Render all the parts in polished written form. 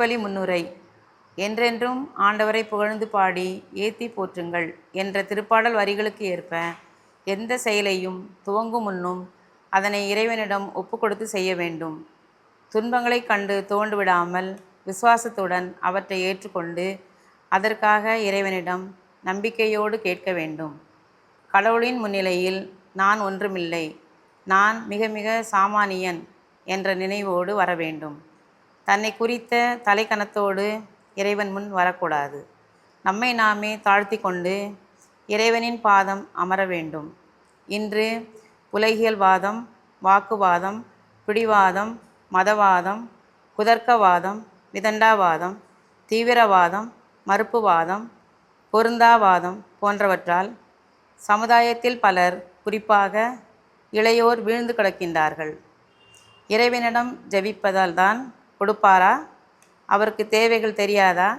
திருப்பலி முன்னுரை. என்றென்றும் ஆண்டவரை புகழ்ந்து பாடி ஏத்தி போற்றுங்கள் என்ற திருப்பாடல் வரிகளுக்கு ஏற்ப எந்த செயலையும் துவங்கும் முன்னும் அதனை இறைவனிடம் ஒப்புக்கொடுத்து செய்ய வேண்டும். துன்பங்களைக் கண்டு துவண்டு விடாமல் விசுவாசத்துடன் அவற்றை ஏற்றுக்கொண்டு அதற்காக இறைவனிடம் நம்பிக்கையோடு கேட்க வேண்டும். கடவுளின் முன்னிலையில் நான் ஒன்றுமில்லை, நான் மிக மிக சாமானியன் என்ற நினைவோடு வர வேண்டும். தன்னை குறித்த தலைக்கணத்தோடு இறைவன் முன் வரக்கூடாது. நம்மை நாமே தாழ்த்தி கொண்டு இறைவனின் பாதம் அமர வேண்டும். இன்று உலகியல்வாதம், வாக்குவாதம், பிடிவாதம், மதவாதம், குதர்க்கவாதம், விதண்டாவாதம், தீவிரவாதம், மறுப்புவாதம், பொருந்தாவாதம் போன்றவற்றால் சமுதாயத்தில் பலர், குறிப்பாக இளையோர் வீழ்ந்து கிடக்கின்றார்கள். இறைவனிடம் ஜெபிப்பதால் தான் கொடுப்பாரா, அவருக்கு தேவைகள் தெரியாதா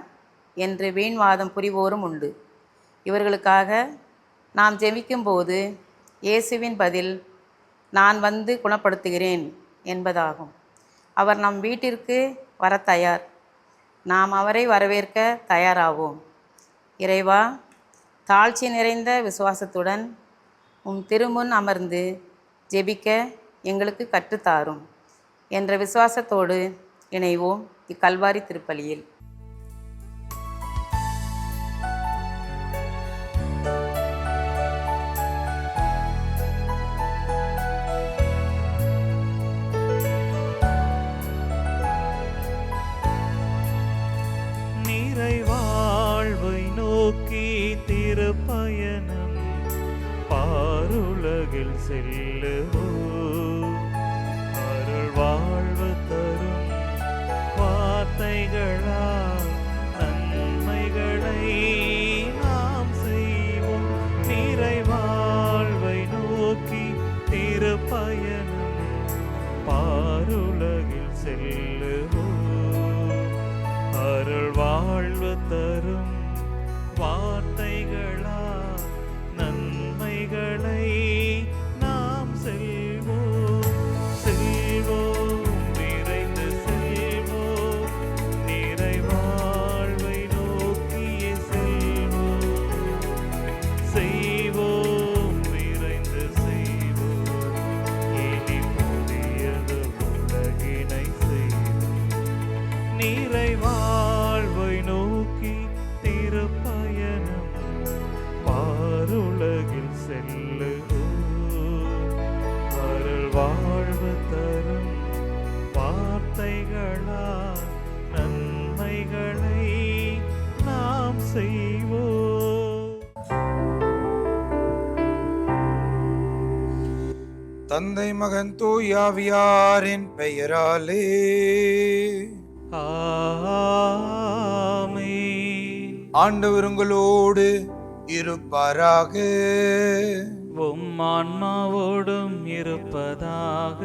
என்று வீண்வாதம் புரிவோரும் உண்டு. இவர்களுக்காக நாம் ஜெபிக்கும்போது இயேசுவின் பதில் நான் வந்து குணப்படுத்துகிறேன் என்பதாகும். அவர் நம் வீட்டிற்கு வர தயார், நாம் அவரை வரவேற்க தயாராவோம். இறைவா, தாழ்ச்சி நிறைந்த விசுவாசத்துடன் திருமுன் அமர்ந்து ஜெபிக்க எங்களுக்கு கற்றுத்தாரும் என்ற விசுவாசத்தோடு இணைவோம் இக்கல்வாரி திருப்பலியில். நிறைவாழ்வை நோக்கி திருப்பயணம் பாருலகில் செல்லுவோம். அருள் வாழ்வு தரும் வார்த்தைகளால் நன்மைகளை நாம் செய்வோம். நிறைவாழ்வை நோக்கி திருப்பயணம் பாருலகில் செல்லுவோம். அருள் வாழ்வு தரும் வார்த்தைகளால் நன்மைகளை நாம் செல்வோம். செல்வோம், நிறைந்து செல்வோம், நிறைவாழ்வை நோக்கிய செல்வோம். செய்வோம், நிறைந்து செய்வோம், இனி புதியது உலகினை செய்வோம். நிறைவாழ்வை நோக்கி திருப்பயணம் பாருலகில் செல்லுவோம். அருள் வாழ்வு தரும் வார்த்தைகளால் நன்மைகளை நாம் செய்வோம். தந்தை மகன் தூயாவியாரின் பெயராலே ஆமென். ஆண்டவர் உங்களோடு இருப்பாராக. உம் ஆன்மாவோடும் இருப்பதாக.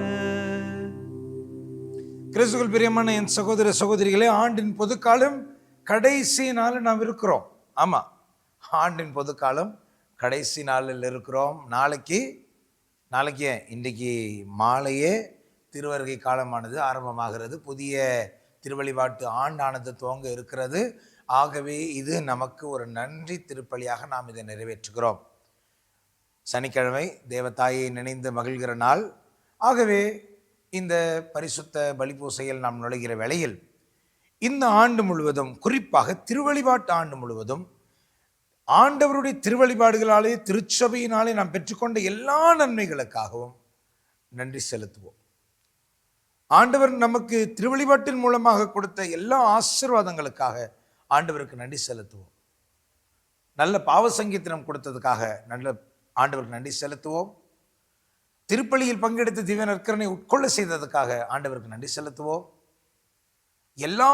கிறிஸ்துவுக்குள் பிரியமான என் சகோதர சகோதரிகளே, ஆண்டின் பொதுக்காலம் கடைசி நாள் நாம் இருக்கிறோம். ஆமா, ஆண்டின் பொதுக்காலம் கடைசி நாளில் இருக்கிறோம். நாளைக்கு இன்றைக்கு மாலையே திருவருகை காலமானது ஆரம்பமாகிறது. புதிய திருவழிபாட்டு ஆண்டானது துவங்க இருக்கிறது. ஆகவே இது நமக்கு ஒரு நன்றி திருப்பலியாக நாம் இதை நிறைவேற்றுகிறோம். சனிக்கிழமை தேவதாயை நினைந்து மகிழ்கிற நாள். ஆகவே இந்த பரிசுத்த பலிபூசையில் நாம் நுழைகிற வேளையில் இந்த ஆண்டு முழுவதும், குறிப்பாக திருவழிபாட்டு ஆண்டு முழுவதும் ஆண்டவருடைய திருவழிபாடுகளாலே, திருச்சபையினாலே நாம் பெற்றுக்கொண்ட எல்லா நன்மைகளுக்காகவும் நன்றி செலுத்துவோம். ஆண்டவர் நமக்கு திருவழிபாட்டின் மூலமாக கொடுத்த எல்லா ஆசீர்வாதங்களுக்காக ஆண்டவருக்கு நன்றி செலுத்துவோம். நல்ல பாவ சங்கீதனம் கொடுத்ததுக்காக நல்ல ஆண்டவருக்கு நன்றி செலுத்துவோம். திருப்பலியில் பங்கெடுத்து திவ்ய நற்கரனை உட்கொள்ள செய்ததுக்காக ஆண்டவருக்கு நன்றி செலுத்துவோம். எல்லா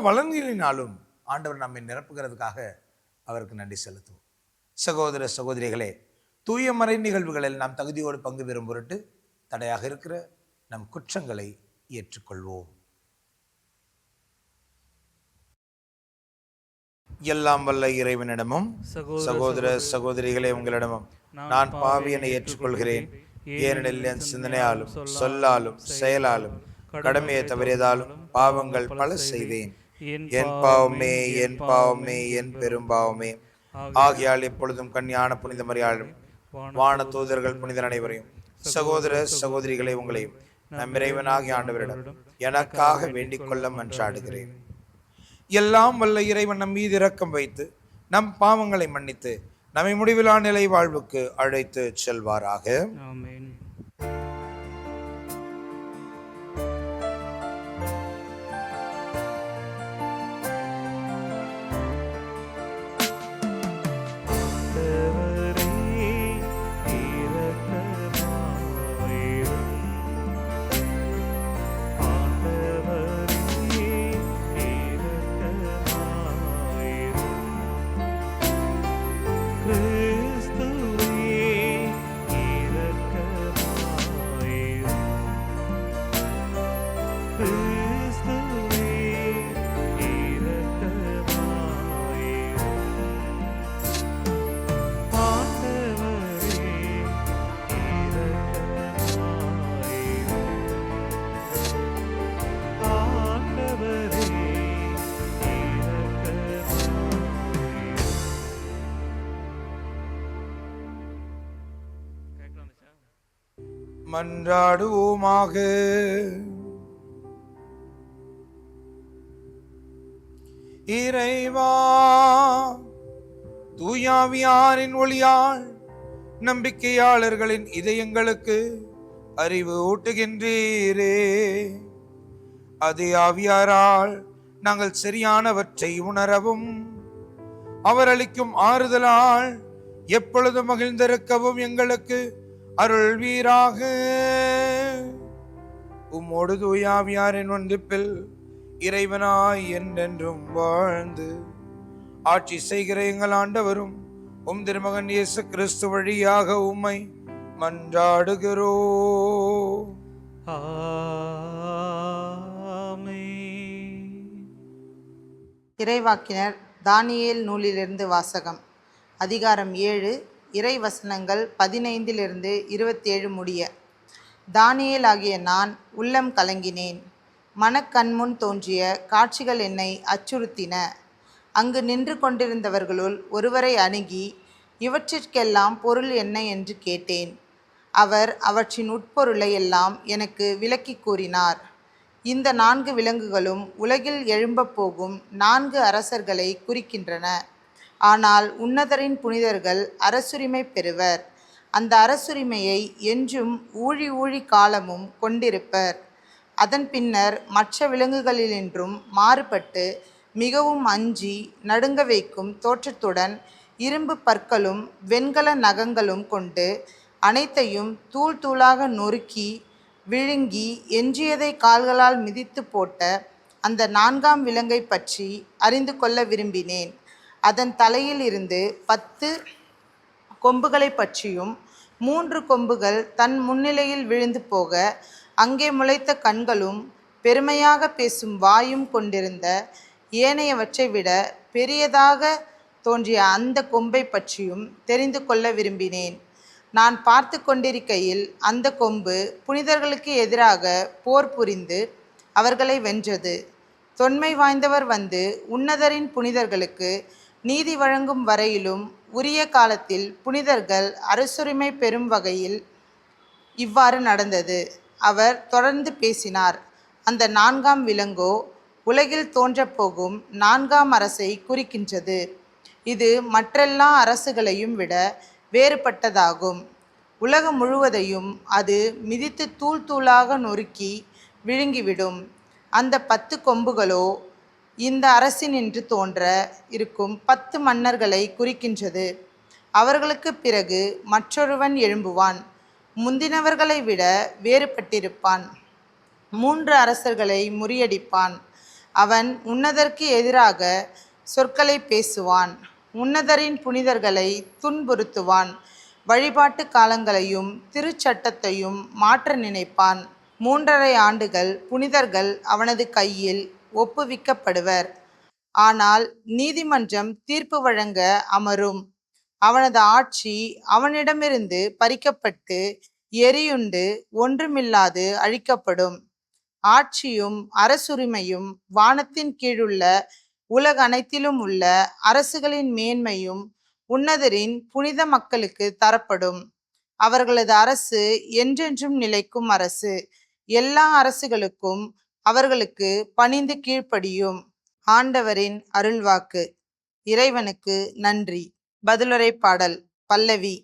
வளங்களினாலும் ஆண்டவர் நம்மை நிரப்புகிறதுக்காக அவருக்கு நன்றி செலுத்துவோம். சகோதர சகோதரிகளே, தூய மறை நிகழ்வுகளில் நாம் தகுதியோடு பங்கு பெறும் பொருட்டு தடையாக இருக்கிற நம் குற்றங்களை ஏற்றுக்கொள்வோம். எல்லாம் வல்ல இறைவனிடமும் சகோதர சகோதரிகளே உங்களிடமும் நான் பாவியனை ஏற்றுக்கொள்கிறேன். ஏனெனில் என் சிந்தனையாலும் சொல்லாலும் செயலாலும் கடமையை தவறியதாலும் பாவங்கள் பல செய்தேன். என் பாவமே, என் பாவமே, என் பெரும்பாவமே. ஆகையால் எப்பொழுதும் கன்னியான புனித மரியாளும் வான தூதர்கள் புனிதர் அனைவரையும் சகோதர சகோதரிகளை உங்களையும் நம் இறைவனாகிய ஆண்டவரிடம் எனக்காக வேண்டிக் கொள்ள மன்றாடுகிறேன். எல்லாம் வல்ல இறைவன் நம் மீது இரக்கம் வைத்து நம் பாவங்களை மன்னித்து நம்மை முடிவிலா நிலை வாழ்வுக்கு அழைத்து செல்வாராக. ஆமென். மன்றாடுவோமாக. இறைவா, தூயாவியாரின் ஒளியால் நம்பிக்கையாளர்களின் இதயங்களுக்கு அறிவு ஊட்டுகின்றீரே. அதே ஆவியாரால் நாங்கள் சரியானவற்றை உணரவும் அவர் அளிக்கும் ஆறுதலால் எப்பொழுதும் மகிழ்ந்திருக்கவும் எங்களுக்கு அருள்வீராக. உம்மோடு தூயாவியாரின் ஒன்றிப்பில் இறைவனாய் என்றென்றும் வாழ்ந்து ஆட்சி செய்கிற எங்கள் ஆண்டவரும் உம் திருமகன் இயேசு கிறிஸ்து வழியாக உம்மை மன்றாடுகிறோ. இறைவாக்கினர் தானியேல் நூலிலிருந்து வாசகம். அதிகாரம் 7, இறை வசனங்கள் 15 27 முடிய. தானியேல் ஆகிய நான் உள்ளம் கலங்கினேன். மனக்கண்முன் தோன்றிய காட்சிகள் என்னை அச்சுறுத்தின. அங்கு நின்று கொண்டிருந்தவர்களுள் ஒருவரை அணுகி, இவற்றிற்கெல்லாம் பொருள் என்ன என்று கேட்டேன். அவர் அவற்றின் உட்பொருளை எல்லாம் எனக்கு விளக்கி கூறினார். இந்த 4 விலங்குகளும் உலகில் எழும்பப் போகும் 4 அரசர்களை குறிக்கின்றன. ஆனால் உன்னதரின் புனிதர்கள் அரசுரிமை பெறுவர். அந்த அரசுரிமையை என்றும் ஊழி ஊழி காலமும் கொண்டிருப்பர். அதன் பின்னர் மற்ற விலங்குகளினின்றும் மாறுபட்டு மிகவும் அஞ்சி நடுங்க வைக்கும் தோற்றத்துடன் இரும்பு பற்களும் வெண்கல நகங்களும் கொண்டு அனைத்தையும் தூள் தூளாக நொறுக்கி விழுங்கி எஞ்சியதை கால்களால் மிதித்து போட்ட அந்த 4ஆம் விலங்கை பற்றி அறிந்து கொள்ள விரும்பினேன். அதன் தலையில் இருந்து 10 கொம்புகளை பற்றியும் 3 கொம்புகள் தன் முன்னிலையில் விழுந்து போக அங்கே முளைத்த கண்களும் பெருமையாக பேசும் வாயும் கொண்டிருந்த ஏனையவற்றை விட பெரியதாக தோன்றிய அந்த கொம்பை பற்றியும் தெரிந்து கொள்ள விரும்பினேன். நான் பார்த்து கொண்டிருக்கையில் அந்த கொம்பு புனிதர்களுக்கு எதிராக போர் புரிந்து அவர்களை வென்றது. தொன்மை வாய்ந்தவர் வந்து உன்னதரின் புனிதர்களுக்கு நீதி வழங்கும் வரையிலும் உரிய காலத்தில் புனிதர்கள் அரசுரிமை பெறும் வகையில் இவ்வாறு நடந்தது. அவர் தொடர்ந்து பேசினார். அந்த 4ஆம் விலங்கோ உலகில் தோன்றப்போகும் 4ஆம் அரசை குறிக்கின்றது. இது மற்றெல்லா அரசுகளையும் விட வேறுபட்டதாகும். உலகம் முழுவதையும் அது மிதித்து தூள் தூளாக நொறுக்கி விழுங்கிவிடும். அந்த 10 கொம்புகளோ இந்த அரசினின்று தோன்ற இருக்கும் 10 மன்னர்களை குறிக்கின்றது. அவர்களுக்கு பிறகு மற்றொருவன் எழும்புவான். முந்தினவர்களை விட வேறுபட்டிருப்பான். 3 அரசர்களை முறியடிப்பான். அவன் உன்னதருக்கு எதிராக சொற்களை பேசுவான். உன்னதரின் புனிதர்களை துன்புறுத்துவான். வழிபாட்டு காலங்களையும் திருச்சட்டத்தையும் மாற்ற நினைப்பான். 3½ ஆண்டுகள் புனிதர்கள் அவனது கையில் ஒப்புவிக்கப்படுவர். ஆனால் நீதிமன்றம் தீர்ப்பு வழங்க அமரும். அவனது ஆட்சி அவனிடமிருந்து பறிக்கப்பட்டு எரியுண்டு ஒன்றுமில்லாது அழிக்கப்படும். ஆட்சியும் அரசுரிமையும் வானத்தின் கீழுள்ள உலக அனைத்திலும் உள்ள அரசுகளின் மேன்மையும் உன்னதரின் புனித மக்களுக்கு தரப்படும். அவர்களது அரசு என்றென்றும் நிலைக்கும் அரசு. எல்லா அரசுகளுக்கும் அவர்களுக்கு பணிந்து கீழ்ப்படியும். ஆண்டவரின் அருள்வாக்கு. இறைவனுக்கு நன்றி. பதிலுரை பாடல். பல்லவி.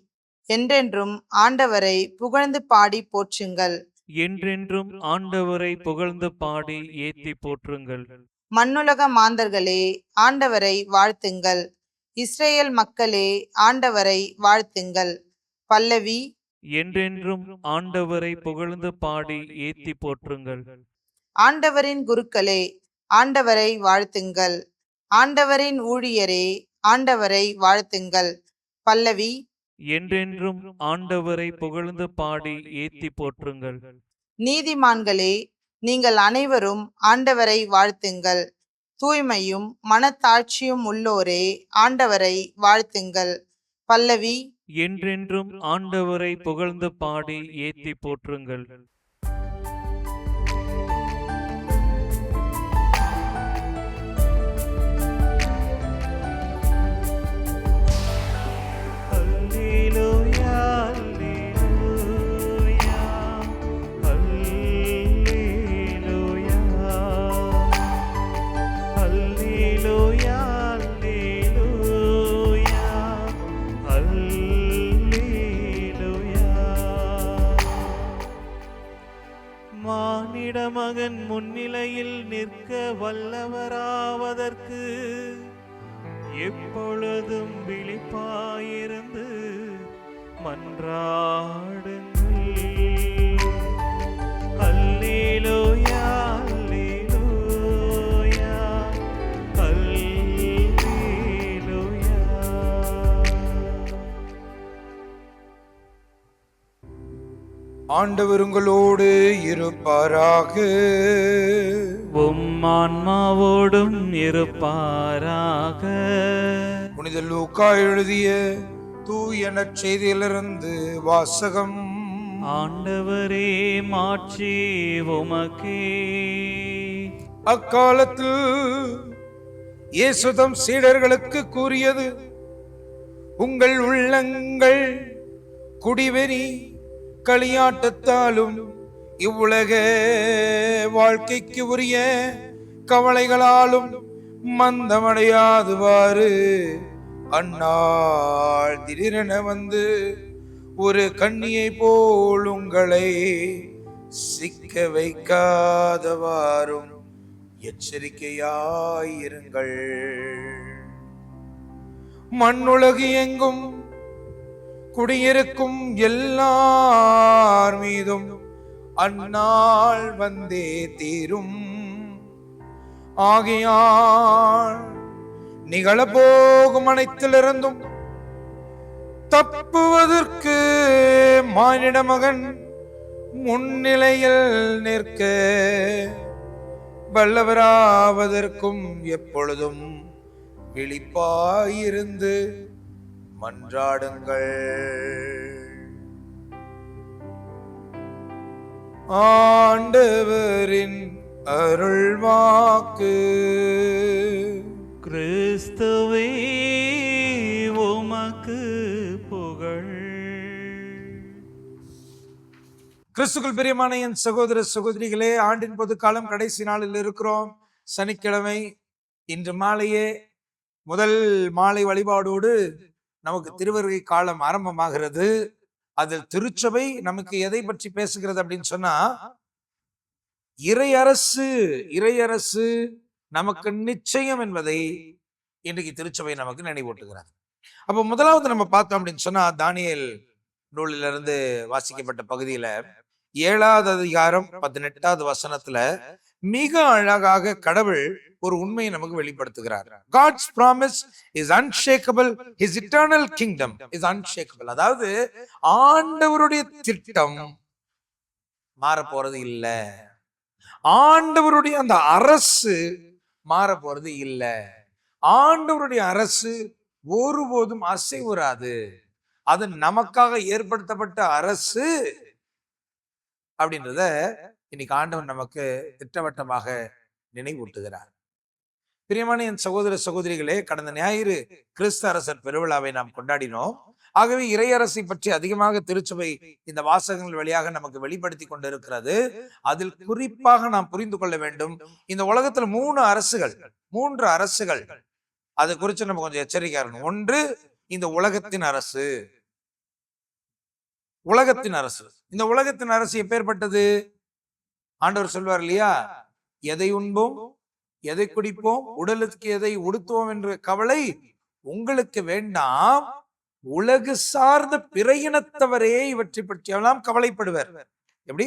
என்றென்றும் ஆண்டவரை புகழ்ந்து பாடி போற்றுங்கள். என்றென்றும் ஆண்டவரை புகழ்ந்து பாடி ஏத்தி போற்றுங்கள். மண்ணுலக மாந்தர்களே, ஆண்டவரை வாழ்த்துங்கள். இஸ்ரேல் மக்களே, ஆண்டவரை வாழ்த்துங்கள். பல்லவி. என்றென்றும் ஆண்டவரை புகழ்ந்து பாடி ஏத்தி போற்றுங்கள். ஆண்டவரின் குருக்களே, ஆண்டவரை வாழ்த்துங்கள். ஆண்டவரின் ஊழியரே, ஆண்டவரை வாழ்த்துங்கள். பல்லவி. என்றென்றும் ஆண்டவரை புகழ்ந்து பாடி ஏத்தி போற்றுங்கள். நீதிமான்களே, நீங்கள் அனைவரும் ஆண்டவரை வாழ்த்துங்கள். தூய்மையும் மனத்தாட்சியும் உள்ளோரே, ஆண்டவரை வாழ்த்துங்கள். பல்லவி. என்றென்றும் ஆண்டவரை புகழ்ந்து பாடி ஏத்தி போற்றுங்கள். அல்லேலூயா, அல்லேலூயா, அல்லேலூயா, அல்லேலூயா, அல்லேலூயா, அல்லேலூயா. மானிட மகன் முன்னிலையில் நிற்க வல்லவராவதற்கு எப்பொழுதும் விழிப்பாயிருந்து மன்றாடுங்கள். அல்லேலூயா, அல்லேலூயா, அல்லேலூயா. ஆண்டவர் உங்களோடு இருப்பாராக. உம் ஆன்மாவோடும் இருப்பாராக. புனித லூக்கா எழுதிய தூய நற்செய்தியிலிருந்து வாசகம். ஆண்டவரே, மாட்சி உமக்கே. அக்காலத்தில் இயேசு தம் சீடர்களுக்கு கூறியது, உங்கள் உள்ளங்கள் குடிவெறி களியாட்டத்தாலும் இவ்வுலக வாழ்க்கைக்கு உரிய கவலைகளாலும் மந்தமடையாதுவாறு அந்நாள் திடீரென வந்து ஒரு கண்ணியை போல் உங்களை சிக்க வைக்காதவாறும் எச்சரிக்கையாயிருங்கள். மண்ணுலகு எங்கும் குடியிருக்கும் எல்லார் மீதும் அந்நாள் வந்தே தீரும். ஆகையால் நிகழப்போகும் அனைத்திலிருந்தும் தப்புவதற்கு மானிட மகன் முன்னிலையில் நிற்க வல்லவராவதற்கும் எப்பொழுதும் விழிப்பாயிருந்து மன்றாடுங்கள். ஆண்டவரின் அருள்வாக்கு. கிறிஸ்துவே, உமக்கு புகழ். கிறிஸ்துக்குள் பிரியமான என் சகோதர சகோதரிகளே, ஆண்டின் பொது காலம் கடைசி நாளில் இருக்கிறோம். சனிக்கிழமை. இன்று மாலையே முதல் மாலை வழிபாடோடு நமக்கு திருவருகை காலம் ஆரம்பமாகிறது. அதில் திருச்சபை நமக்கு எதை பற்றி பேசுகிறது அப்படின்னு சொன்னா, இறையரசு நமக்கு நிச்சயம் என்பதை இன்றைக்கு திருச்சபை நமக்கு நினைவூட்டுகிறார். அப்ப முதலாவது நம்ம பார்த்தோம் அப்படின்னு சொன்னா, தானியேல் நூலிலிருந்து வாசிக்கப்பட்ட பகுதியில 7வது அதிகாரம் 18வது வசனத்துல மிக அழகாக கடவுள் ஒரு உண்மையை நமக்கு வெளிப்படுத்துகிறார். God's promise is unshakable, his eternal kingdom is unshakable. அதாவது ஆண்டவருடைய திட்டம் மாற போறது இல்ல, ஆண்டவருடைய அந்த அரசு மாற போறது இல்ல, ஆண்டவருடைய அரசு ஒருபோதும் அசைவுறாது. அது நமக்காக ஏற்படுத்தப்பட்ட அரசு அப்படின்றத இன்னைக்கு ஆண்டவர் நமக்கு திட்டவட்டமாக நினைவூட்டுகிறார். பிரியமான என் சகோதர சகோதரிகளே, கடந்த ஞாயிறு கிறிஸ்து அரசர் பெருவிழாவை நாம் கொண்டாடினோம். ஆகவே இறையரசை பற்றி அதிகமாக திருச்சபை இந்த வாசகங்கள் வழியாக நமக்கு வெளிப்படுத்தி கொண்டிருக்கிறது. அதில் குறிப்பாக நாம் புரிந்து கொள்ள வேண்டும், இந்த உலகத்துல மூன்று அரசுகள் அதை குறித்து நம்ம கொஞ்சம் எச்சரிக்கையா இருக்கணும். ஒன்று, இந்த உலகத்தின் அரசு. இந்த உலகத்தின் அரசு எப்பேற்பட்டது? ஆண்டவர் சொல்வார் இல்லையா, எதை உண்போம், எதை குடிப்போம், உடலுக்கு எதை உடுத்துவோம் என்ற கவலை உங்களுக்கு வேண்டாம், உலகு சார்ந்த பிற இனத்தவரே இவற்றை பற்றி எல்லாம் கவலைப்படுவர். எப்படி?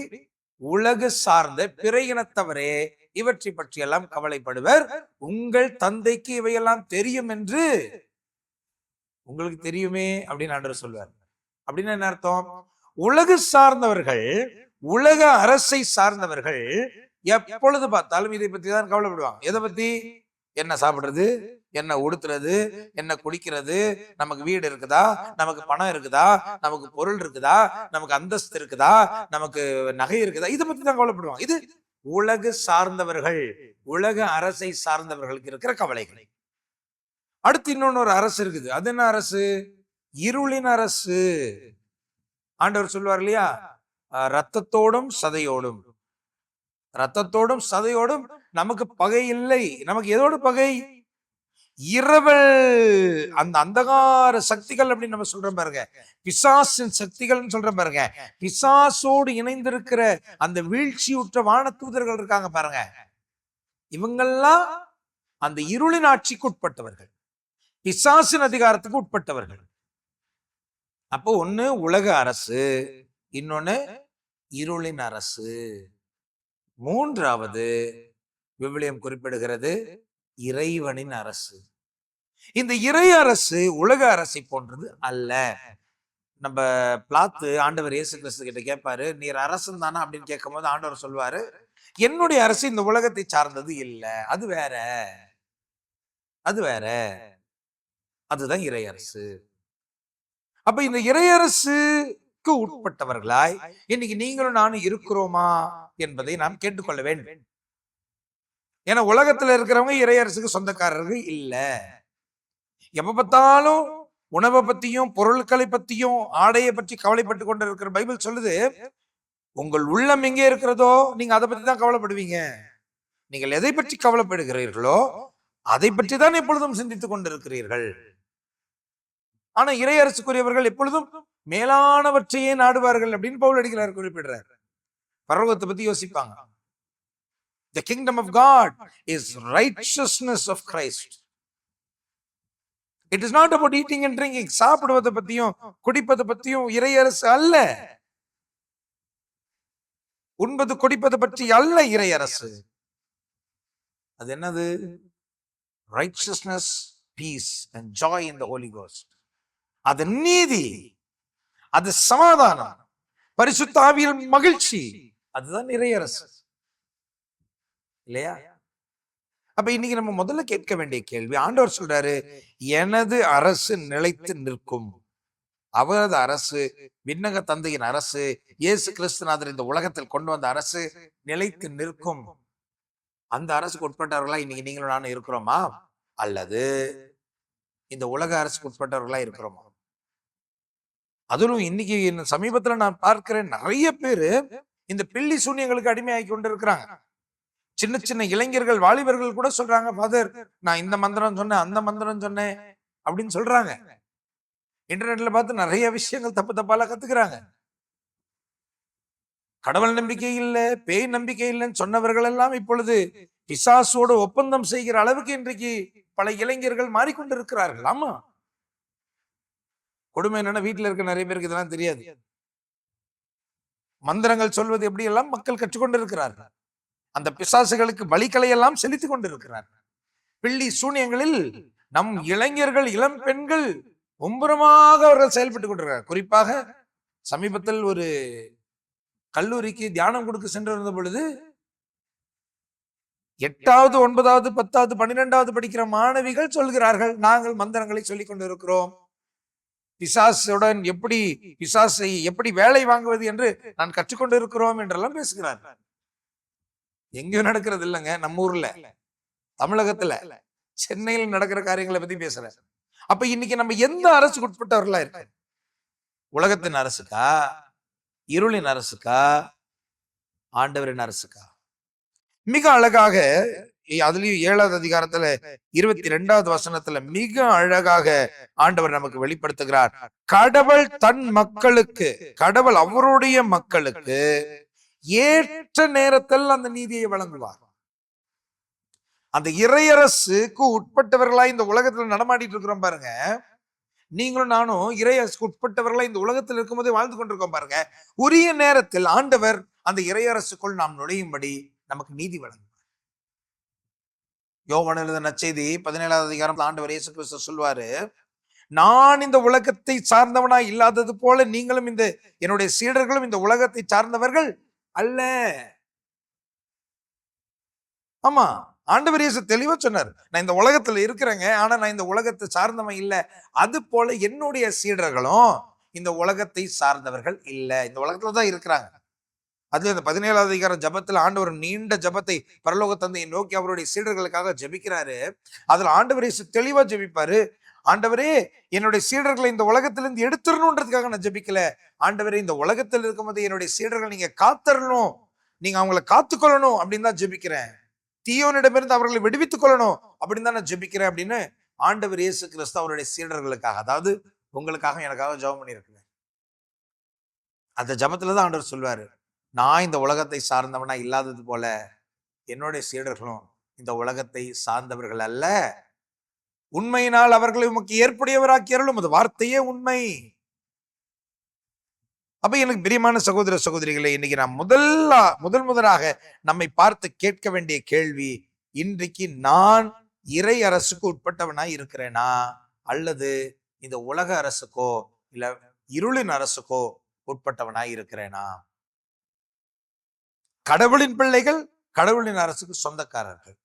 உலகு சார்ந்த பிற இனத்தவரே இவற்றை பற்றி எல்லாம் கவலைப்படுவர். உங்கள் தந்தைக்கு இவையெல்லாம் தெரியும் என்று உங்களுக்கு தெரியுமே அப்படின்னு ஆண்டவர் சொல்வார். அப்படின்னு என்ன அர்த்தம்? உலகு சார்ந்தவர்கள், உலக அரசை சார்ந்தவர்கள் எப்பொழுது பார்த்தாலும் இதை பத்தி தான் கவலைப்படுவாங்க. எதை பத்தி? என்ன சாப்பிடுறது, என்ன உடுத்துறது, என்ன குடிக்கிறது, நமக்கு வீடு இருக்குதா, நமக்கு பணம் இருக்குதா, நமக்கு பொருள் இருக்குதா, நமக்கு அந்தஸ்து இருக்குதா, நமக்கு நகை இருக்குதா, இதை பத்தி தான் கவலைப்படுவாங்க. இது உலகு சார்ந்தவர்கள், உலக அரசை சார்ந்தவர்களுக்கு இருக்கிற கவலைகள். அடுத்து இன்னொன்னு அரசு இருக்குது. அது என்ன அரசு? இருளின் அரசு. ஆண்டவர் சொல்வார் இல்லையா, ரத்தத்தோடும் சதையோடும் நமக்கு பகை இல்லை. நமக்கு எதோடு பகை? இரவல், அந்த அந்தகார சக்திகள் அப்படின்னு நம்ம சொல்றோம் பாருங்க, பிசாசின் சக்திகள் சொல்றோம் பாருங்க, பிசாசோடு இணைந்திருக்கிற அந்த வீழ்ச்சியுற்ற வான தூதர்கள் இருக்காங்க பாருங்க, இவங்கெல்லாம் அந்த இருளின் ஆட்சிக்கு உட்பட்டவர்கள், பிசாசின் அதிகாரத்துக்கு உட்பட்டவர்கள். அப்போ ஒண்ணு உலக அரசு, இன்னொன்னு இருளின் அரசு, மூன்றாவது விவிலியம் குறிப்பிடுகிறது இறைவனின் அரசு. இந்த இறை அரசு உலக அரசை போன்றது அல்ல. நம்ம பிளாத்து ஆண்டவர் இயேசு கிறிஸ்து கிட்ட கேட்பாரு, நீர் அரசன் தானா அப்படின்னு கேட்கும் போது ஆண்டவர் சொல்வாரு, என்னுடைய அரசு இந்த உலகத்தை சார்ந்தது இல்லை, அது வேற, அதுதான் இறை அரசு. அப்ப இந்த இறையரசுக்கு உட்பட்டவர்களாய் இன்னைக்கு நீங்களும் நானும் இருக்கிறோமா என்பதை நாம் கேட்டுக்கொள்ள வேண்டும். ஏன்னா உலகத்துல இருக்கிறவங்க இறையரசுக்கு சொந்தக்காரர்கள் இல்ல. எப்ப பார்த்தாலும் உணவை பத்தியும் பொருட்களை பத்தியும் ஆடையை பற்றி கவலைப்பட்டு கொண்டு இருக்கிற பைபிள் சொல்லுது, உங்கள் உள்ளம் எங்கே இருக்கிறதோ நீங்க அதை பத்தி தான் கவலைப்படுவீங்க. நீங்கள் எதை பற்றி கவலைப்படுகிறீர்களோ அதை பற்றி தான் எப்பொழுதும் சிந்தித்துக் கொண்டிருக்கிறீர்கள். ஆனா இறையரசுக்குரியவர்கள் எப்பொழுதும் மேலானவற்றையே நாடுவார்கள் அப்படின்னு பவுல் அடிகளார் குறிப்பிடுறார். பரலோகத்தை பத்தி யோசிப்பாங்க. The kingdom of God is righteousness of Christ. It is not about eating and drinking. சாப்பிடுவதை பத்தியும் குடிப்பதை பத்தியும் இறையரசு அல்ல. உண்பது குடிப்பது பற்றி அல்ல இறையரசு. அது என்னது? Righteousness, peace and joy in the Holy Ghost. அது நீதி, அது சமாதானம், பரிசுத்த ஆவியில் மகிழ்ச்சி, அதுதான் இறையரசு இல்லையா? அப்ப இன்னைக்கு நம்ம முதல்ல கேட்க வேண்டிய கேள்வி, ஆண்டவர் சொல்றாரு, எனது அரசு நிலைத்து நிற்கும். அவரது அரசு, விண்ணக தந்தையின் அரசு, இயேசு கிறிஸ்துநாதர் இந்த உலகத்தில் கொண்டு வந்த அரசு நிலைத்து நிற்கும். அந்த அரசுக்கு உட்பட்டவர்களா இன்னைக்கு நீங்களும் நானும் இருக்கிறோமா, அல்லது இந்த உலக அரசுக்கு உட்பட்டவர்களா இருக்கிறோமா? அதிலும் இன்னைக்கு சமீபத்துல நான் பார்க்கிறேன், நிறைய பேரு இந்த பில்லி சூனியங்களுக்கு அடிமையாகி கொண்டு இருக்கிறாங்க. சின்ன சின்ன இளைஞர்கள், வாலிபர்கள் கூட சொல்றாங்க, ஃபாதர் நான் இந்த மந்திரம் சொன்னேன், அந்த மந்திரம் சொன்னேன் அப்படின்னு சொல்றாங்க. இன்டர்நெட்ல பார்த்து நிறைய விஷயங்கள் தப்பு தப்பால கத்துக்கிறாங்க. கடவுள் நம்பிக்கை இல்லை, பேய் நம்பிக்கை இல்லைன்னு சொன்னவர்கள் எல்லாம் இப்பொழுது பிசாசோடு ஒப்பந்தம் செய்கிற அளவுக்கு இன்றைக்கு பல இளைஞர்கள் மாறிக்கொண்டிருக்கிறார்கள். ஆமா, கொடுமை என்னன்னா வீட்டுல இருக்க நிறைய பேருக்கு இதெல்லாம் தெரியாது. மந்திரங்கள் சொல்வது எப்படி எல்லாம் மக்கள் கற்றுக்கொண்டு இருக்கிறார்கள். அந்த பிசாசுகளுக்கு பலிகளை எல்லாம் செலுத்திக் கொண்டிருக்கிறார்கள். பில்லி சூனியங்களில் நம் இளைஞர்கள், இளம் பெண்கள் மும்புறமாக அவர்கள் செயல்பட்டு கொண்டிருக்கிறார். குறிப்பாக சமீபத்தில் ஒரு கல்லூரிக்கு தியானம் கொடுக்க சென்று இருந்த பொழுது 8வது 9வது 10வது 12வது படிக்கிற மாணவிகள் சொல்கிறார்கள், நாங்கள் மந்திரங்களை சொல்லிக் கொண்டிருக்கிறோம், பிசாசுடன் பிசாசை எப்படி வேலை வாங்குவது என்று நான் கற்றுக்கொண்டு இருக்கிறோம் என்றெல்லாம் பேசுகிறார்கள். எங்கேயும் நடக்கிறது இல்லைங்க, நம்ம ஊர்ல, தமிழகத்துல, சென்னையில் நடக்கிற காரியங்களை பத்தி பேசுறேன். அப்ப இன்னைக்கு நம்ம எந்த அரசுக்கு உட்பட்டவர்களா இருக்க? உலகத்தின் அரசுக்கா, இருளின் அரசுக்கா, ஆண்டவரின் அரசுக்கா? மிக அழகாக அதுலயும் 7வது அதிகாரத்துல 22வது வசனத்துல மிக அழகாக ஆண்டவர் நமக்கு வெளிப்படுத்துகிறார். கடவுள் தன் மக்களுக்கு, கடவுள் அவருடைய மக்களுக்கு ஏற்ற நேரத்தில் அந்த நீதியை வழங்குவார். அந்த இறையரசுக்கு உட்பட்டவர்களா இந்த உலகத்துல நடமாடிட்டு இருக்கிறோம் பாருங்க. நீங்களும் நானும் இறையரசுக்கு உட்பட்டவர்களா இந்த உலகத்தில் இருக்கும்போதே வாழ்ந்து கொண்டிருக்கோம் பாருங்க. உரிய நேரத்தில் ஆண்டவர் அந்த இறையரசுக்குள் நாம் நுழையும்படி நமக்கு நீதி வழங்குவார். யோவான் எழுதின நற்செய்தி 17வது அதிகாரத்தில் ஆண்டவர் இயேசு கிறிஸ்து சொல்வாரு, நான் இந்த உலகத்தை சார்ந்தவனா இல்லாதது போல நீங்களும் என்னுடைய சீடர்களும் இந்த உலகத்தை சார்ந்தவர்கள் அல்ல. ஆமா, ஆண்டவர் இயேசு தெளிவா சொன்னார், நான் இந்த உலகத்துல இருக்கிறேங்க, ஆனா நான் இந்த உலகத்தை சார்ந்தவன் இல்ல. அது போல என்னுடைய சீடர்களும் இந்த உலகத்தை சார்ந்தவர்கள் இல்ல, இந்த உலகத்துலதான் இருக்கிறாங்க. அது இந்த 17வது அதிகாரம் ஜபத்துல ஆண்டவர் நீண்ட ஜபத்தை பரலோக தந்தையை நோக்கி அவருடைய சீடர்களுக்காக ஜபிக்கிறாரு. அதுல ஆண்டவர் இயேசு தெளிவா ஜபிப்பாரு, ஆண்டவரே என்னுடைய சீடர்களை இந்த உலகத்திலிருந்து எடுத்துடணுன்றதுக்காக நான் ஜபிக்கல, ஆண்டவரே இந்த உலகத்தில் இருக்கும்போது என்னுடைய சீடர்கள் நீங்க காத்தரணும், நீங்க அவங்களை காத்துக்கொள்ளணும் அப்படின்னு தான் ஜபிக்கிறேன், தீயோனிடமிருந்து அவர்களை விடுவித்துக் கொள்ளணும் அப்படின்னு தான் நான் ஜெபிக்கிறேன் அப்படின்னு ஆண்டவர் இயேசு கிறிஸ்து அவருடைய சீடர்களுக்காக, அதாவது உங்களுக்காக எனக்காக ஜெபம் பண்ணி இருக்கிறேன். அந்த ஜெபத்துலதான் ஆண்டவர் சொல்வாரு, நான் இந்த உலகத்தை சார்ந்தவனா இல்லாதது போல என்னுடைய சீடர்களும் இந்த உலகத்தை சார்ந்தவர்கள் அல்ல, உண்மையினால் அவர்களை உமக்கு ஏற்புடையவராக்கி அருளும். அது வார்த்தையே உண்மை. அப்ப எனக்கு பிரியமான சகோதர சகோதரிகளை, இன்னைக்கு நான் முதலாக நம்மை பார்த்து கேட்க வேண்டிய கேள்வி, இன்றைக்கு நான் இறை அரசுக்கு உட்பட்டவனாய் இருக்கிறேனா, அல்லது இந்த உலக அரசுக்கோ இல்ல இருளின் அரசுக்கோ உட்பட்டவனாய் இருக்கிறேனா? கடவுளின் பிள்ளைகள் கடவுளின் அரசுக்கு சொந்தக்காரர்கள்.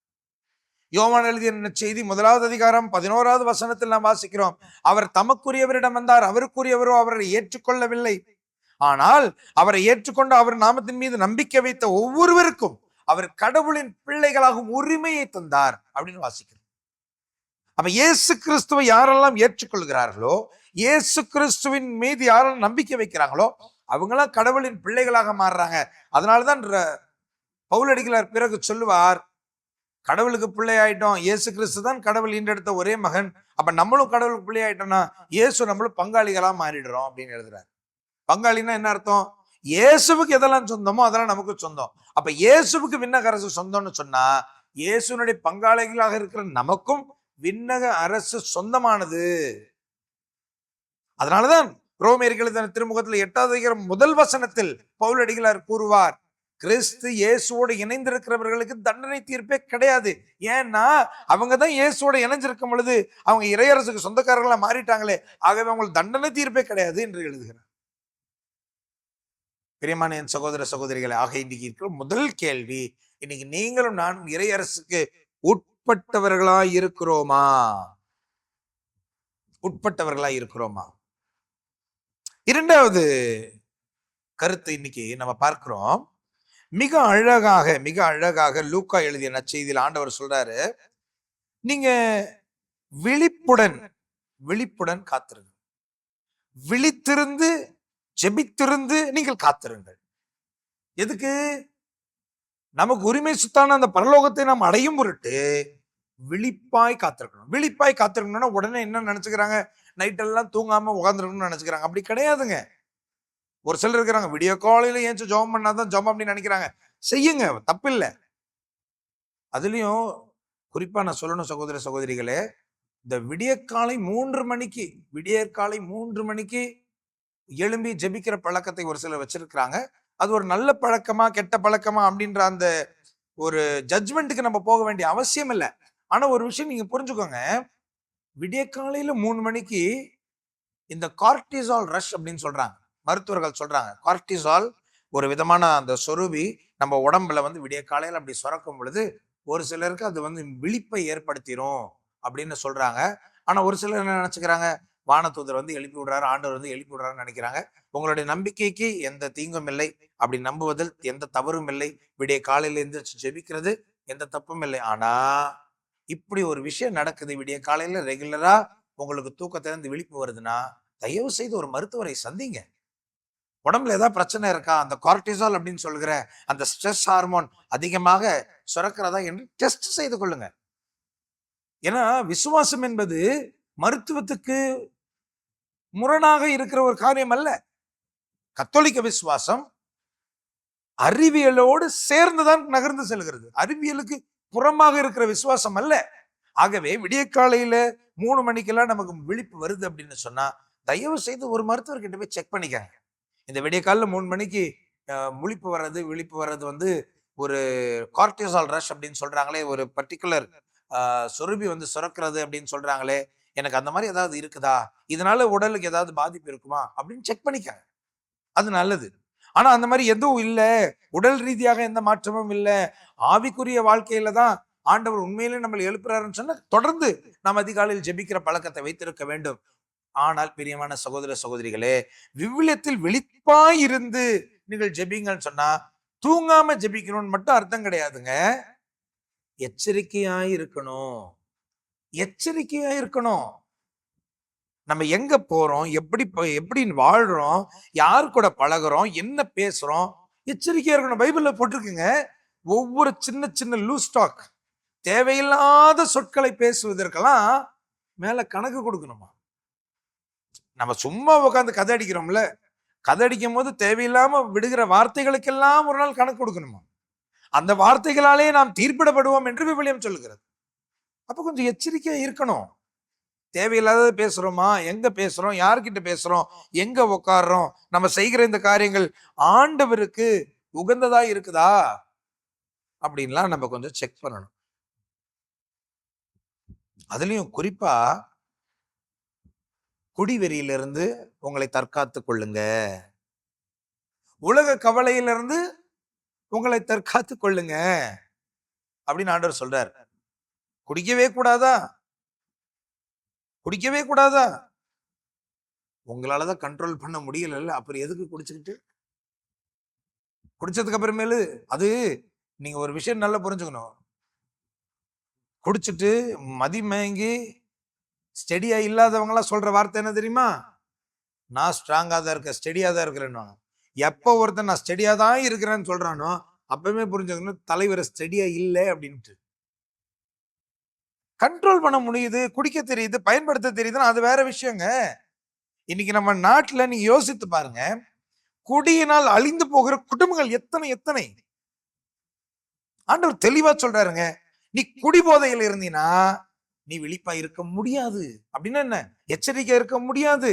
யோவான் எழுதிய செய்தி 1வது அதிகாரம் 11வது வசனத்தில் நாம் வாசிக்கிறோம், அவர் தமக்குரியவரிடம் வந்தார், அவருக்குரியவரோ அவரை ஏற்றுக்கொள்ளவில்லை, ஆனால் அவரை ஏற்றுக்கொண்டு அவர் நாமத்தின் மீது நம்பிக்கை வைத்த ஒவ்வொருவருக்கும் அவர் கடவுளின் பிள்ளைகளாகும் உரிமையை தந்தார் அப்படின்னு வாசிக்கிறோம். அப்ப இயேசு கிறிஸ்துவை யாரெல்லாம் ஏற்றுக்கொள்கிறார்களோ, இயேசு கிறிஸ்துவின் மீது யாரெல்லாம் நம்பிக்கை வைக்கிறாங்களோ அவங்களாம் கடவுளின் பிள்ளைகளாக மாறுறாங்க. அதனாலதான் பவுலடிகளார் பிறகு சொல்லுவார், கடவுளுக்கு பிள்ளை ஆயிட்டோம், இயேசு கிறிஸ்து தான் கடவுள் ஈண்டெடுத்த ஒரே மகன், அப்ப நம்மளும் கடவுளுக்கு பிள்ளை ஆயிட்டோம்னா இயேசு நம்மளும் பங்காளிகளா மாறிடுறோம் அப்படின்னு எழுதுறாரு. பங்காளின்னா என்ன அர்த்தம்? இயேசுவுக்கு எதெல்லாம் சொந்தமோ அதெல்லாம் நமக்கு சொந்தம். அப்ப இயேசுவுக்கு விண்ணக அரசு சொந்தம்னு சொன்னா இயேசுனுடைய பங்காளிகளாக இருக்கிற நமக்கும் விண்ணக அரசு சொந்தமானது. அதனாலதான் ரோமேயர்கள் திருமுகத்தில் 8வது அதிகாரம் 1 வசனத்தில் பவுலடிகளார் கூறுவார், கிறிஸ்து இயேசுவோடு இணைந்திருக்கிறவர்களுக்கு தண்டனை தீர்ப்பே கிடையாது. ஏன்னா அவங்கதான் இயேசுவோட இணைஞ்சிருக்கும் பொழுது அவங்க இறையரசுக்கு சொந்தக்காரர்களா மாறிட்டாங்களே, ஆகவே அவங்களுக்கு தண்டனை தீர்ப்பே கிடையாது என்று எழுதுகிறார். பிரியமான என் சகோதர சகோதரிகளை, ஆக இன்னைக்கு இருக்கிற முதல் கேள்வி, இன்னைக்கு நீங்களும் நானும் இறையரசுக்கு உட்பட்டவர்களா இருக்கிறோமா? உட்பட்டவர்களா இருக்கிறோமா? இரண்டாவது கருத்து இன்னைக்கு நம்ம பார்க்கிறோம், மிக அழகாக லூக்கா எழுதிய நற்செய்தியில் ஆண்டவர் சொல்றாரு, நீங்க விழிப்புடன் காத்திருங்க, விழித்திருந்து ஜெபித்திருந்து நீங்கள் காத்திருங்கள். எதுக்கு? நமக்கு உரிமை சுத்தான அந்த பரலோகத்தை நாம் அடையும் பொருட்டு விழிப்பாய் காத்திருக்கணும். விழிப்பாய் காத்திருக்கணும்னா உடனே என்ன நினைச்சுக்கிறாங்க, நைட் எல்லாம் தூங்காம உட்காந்துருக்கணும்னு நினைச்சுக்கிறாங்க. அப்படி கிடையாதுங்க. ஒரு சிலர் இருக்கிறாங்க, விடிய காலையில ஏன் ஜெபம் பண்ணாதான் ஜெபம் அப்படின்னு நினைக்கிறாங்க. செய்யுங்க, தப்பில்லை. அதுலயும் குறிப்பா நான் சொல்லணும் சகோதர சகோதரிகளே, இந்த விடியற்காலை 3 மணிக்கு எழும்பி ஜெபிக்கிற பழக்கத்தை ஒரு சிலர் வச்சிருக்கிறாங்க. அது ஒரு நல்ல பழக்கமா கெட்ட பழக்கமா அப்படின்ற அந்த ஒரு ஜட்ஜ்மெண்ட்டுக்கு நம்ம போக வேண்டிய அவசியம் இல்லை. ஆனா ஒரு விஷயம் நீங்க புரிஞ்சுக்கோங்க, விடிய காலையில 3 மணிக்கு இந்த கார்டிசால் ரஷ் அப்படின்னு சொல்றாங்க, மருத்துவர்கள் சொல்றாங்க. கார்டிசால் ஒரு விதமான அந்த சொருவி நம்ம உடம்புல விடிய காலையில அப்படி சுரக்கும் பொழுது ஒரு சிலருக்கு அது விழிப்பை ஏற்படுத்திடும் அப்படின்னு சொல்றாங்க. ஆனா ஒரு சிலர் என்ன நினைச்சுக்கிறாங்க, வானதூதர் வந்து எழுப்பி விடுறாரு, ஆண்டவர் வந்து எழுப்பி விடுறாருன்னு நினைக்கிறாங்க. உங்களுடைய நம்பிக்கைக்கு எந்த தீங்கும் இல்லை, அப்படி நம்புவதில் எந்த தவறும் இல்லை. விடிய காலையில எந்திரிச்சு ஜெபிக்கிறது எந்த தப்பும் இல்லை. ஆனா இப்படி ஒரு விஷயம் நடக்குது, விடிய காலையில ரெகுலரா உங்களுக்கு தூக்கத்துல இருந்து விழிப்பு வருதுன்னா, தயவு செய்து ஒரு மருத்துவரை சந்திங்க. உடம்புல ஏதாவது பிரச்சனை இருக்கா, அந்த கார்டிசால் அப்படின்னு சொல்கிற அந்த ஸ்ட்ரெஸ் ஹார்மோன் அதிகமாக சுரக்கிறதா என்று டெஸ்ட் செய்து கொள்ளுங்க. ஏன்னா விசுவாசம் என்பது மருத்துவத்துக்கு முரணாக இருக்கிற ஒரு காரியம் அல்ல. கத்தோலிக்க விசுவாசம் அறிவியலோடு சேர்ந்துதான் நகர்ந்து செல்கிறது, அறிவியலுக்கு புறமாக இருக்கிற விசுவாசம் அல்ல. ஆகவே விடிய காலையில 3 மணிக்கெல்லாம் நமக்கு விழிப்பு வருது அப்படின்னு சொன்னா, தயவு செய்து ஒரு மருத்துவர்கிட்ட போய் செக் பண்ணிக்கங்க. இந்த விடிய காலையில 3 மணிக்கு விழிப்பு வர்றது வந்து ஒரு கார்டிசால் ரஷ் அப்படின்னு சொல்றாங்களே, ஒரு பர்டிகுலர் சுரபி வந்து சுரக்கிறது அப்படின்னு சொல்றாங்களே, எனக்கு அந்த மாதிரி ஏதாவது இருக்குதா, இதனால உடலுக்கு ஏதாவது பாதிப்பு இருக்குமா அப்படின்னு செக் பண்ணிக்கங்க. அது நல்லது. ஆனா அந்த மாதிரி எதுவும் இல்லை, உடல் ரீதியாக எந்த மாற்றமும் இல்லை, ஆவிக்குரிய வாழ்க்கையில தான் ஆண்டவர் உண்மையிலே நம்மளை எழுப்புறாருன்னு சொன்னா தொடர்ந்து நாம் அதிகாலையில் ஜெபிக்கிற பழக்கத்தை வைத்திருக்க வேண்டும். ஆனால் பிரியமான சகோதர சகோதரிகளே, விவிலியத்தில் விழிப்பாய் இருந்து நீங்கள் ஜெபிங்கன்னு சொன்னா தூங்காம ஜெபிக்கணும்னு மட்டும் அர்த்தம் கிடையாதுங்க. எச்சரிக்கையாய் இருக்கணும், எச்சரிக்கையாய் இருக்கணும். நம்ம எங்க போறோம், எப்படி வாழ்றோம், யாரு கூட பழகுறோம், என்ன பேசுறோம், எச்சரிக்கையா இருக்கணும். பைபிள்ல போட்டிருக்குங்க, ஒவ்வொரு சின்ன சின்ன லூஸ் டாக், தேவையில்லாத சொற்களை பேசுவதற்கெல்லாம் மேல கணக்கு கொடுக்கணுமா. நம்ம சும்மா உட்காந்து கதை அடிக்கிறோம்ல, கதை அடிக்கும் போது தேவையில்லாம விடுகிற வார்த்தைகளுக்கெல்லாம் ஒரு நாள் கணக்கு கொடுக்கணுமா. அந்த வார்த்தைகளாலே நாம் தீர்ப்பிடப்படுவோம் என்று விவிலியம் சொல்லுகிறது. அப்ப கொஞ்சம் எச்சரிக்கையா இருக்கணும். தேவையில்லாத பேசுறோமா, எங்க பேசுறோம், யார்கிட்ட பேசுறோம், எங்க உட்கார்றோம், நம்ம செய்கிற இந்த காரியங்கள் ஆண்டவருக்கு உகந்ததா இருக்குதா அப்படின்லாம் நம்ம கொஞ்சம் செக் பண்ணணும். அதுலயும் குறிப்பா குடிவெறியிலிருந்து உங்களை தற்காத்துக் கொள்ளுங்க, உலக கவலையிலிருந்து உங்களை தற்காத்துக் கொள்ளுங்க அப்படின்னு ஆண்டவர் சொல்றார். குடிக்கவே கூடாதா, குடிக்கவே கூடாதா, உங்களாலதான் கண்ட்ரோல் பண்ண முடியல, அப்புறம் எதுக்கு குடிச்சுக்கிட்டு. குடிச்சதுக்கு அப்புறமேலு அது நீங்க ஒரு விஷயம் நல்லா புரிஞ்சுக்கணும். குடிச்சிட்டு மதிமயங்கி ஸ்டெடியா இல்லாதவங்க எல்லாம் சொல்ற வார்த்தை என்ன தெரியுமா, நான் ஸ்ட்ராங்கா தான் இருக்கேன், ஸ்டெடியா தான் இருக்கிறேன்னு. எப்ப ஒருத்தன் நான் ஸ்டெடியா தான் இருக்கிறேன்னு சொல்றானோ அப்பவுமே புரிஞ்சுக்கணும் தலைவர் ஸ்டெடியா இல்லை அப்படின்ட்டு. கண்ட்ரோல் பண்ண முடியுது, குடிக்க தெரியுது, பயன்படுத்த தெரியுதுன்னா அது வேற விஷயங்க. இன்னைக்கு நம்ம நாட்டுல நீங்க யோசித்து பாருங்க, குடியினால் அழிந்து போகிற குடும்பங்கள் எத்தனை எத்தனை. ஆண்டவர் தெளிவா சொல்றாருங்க, நீ குடி போதையில் இருந்தீனா நீ விழிப்பா இருக்க முடியாது. அப்படின்னா என்ன, எச்சரிக்கை இருக்க முடியாது.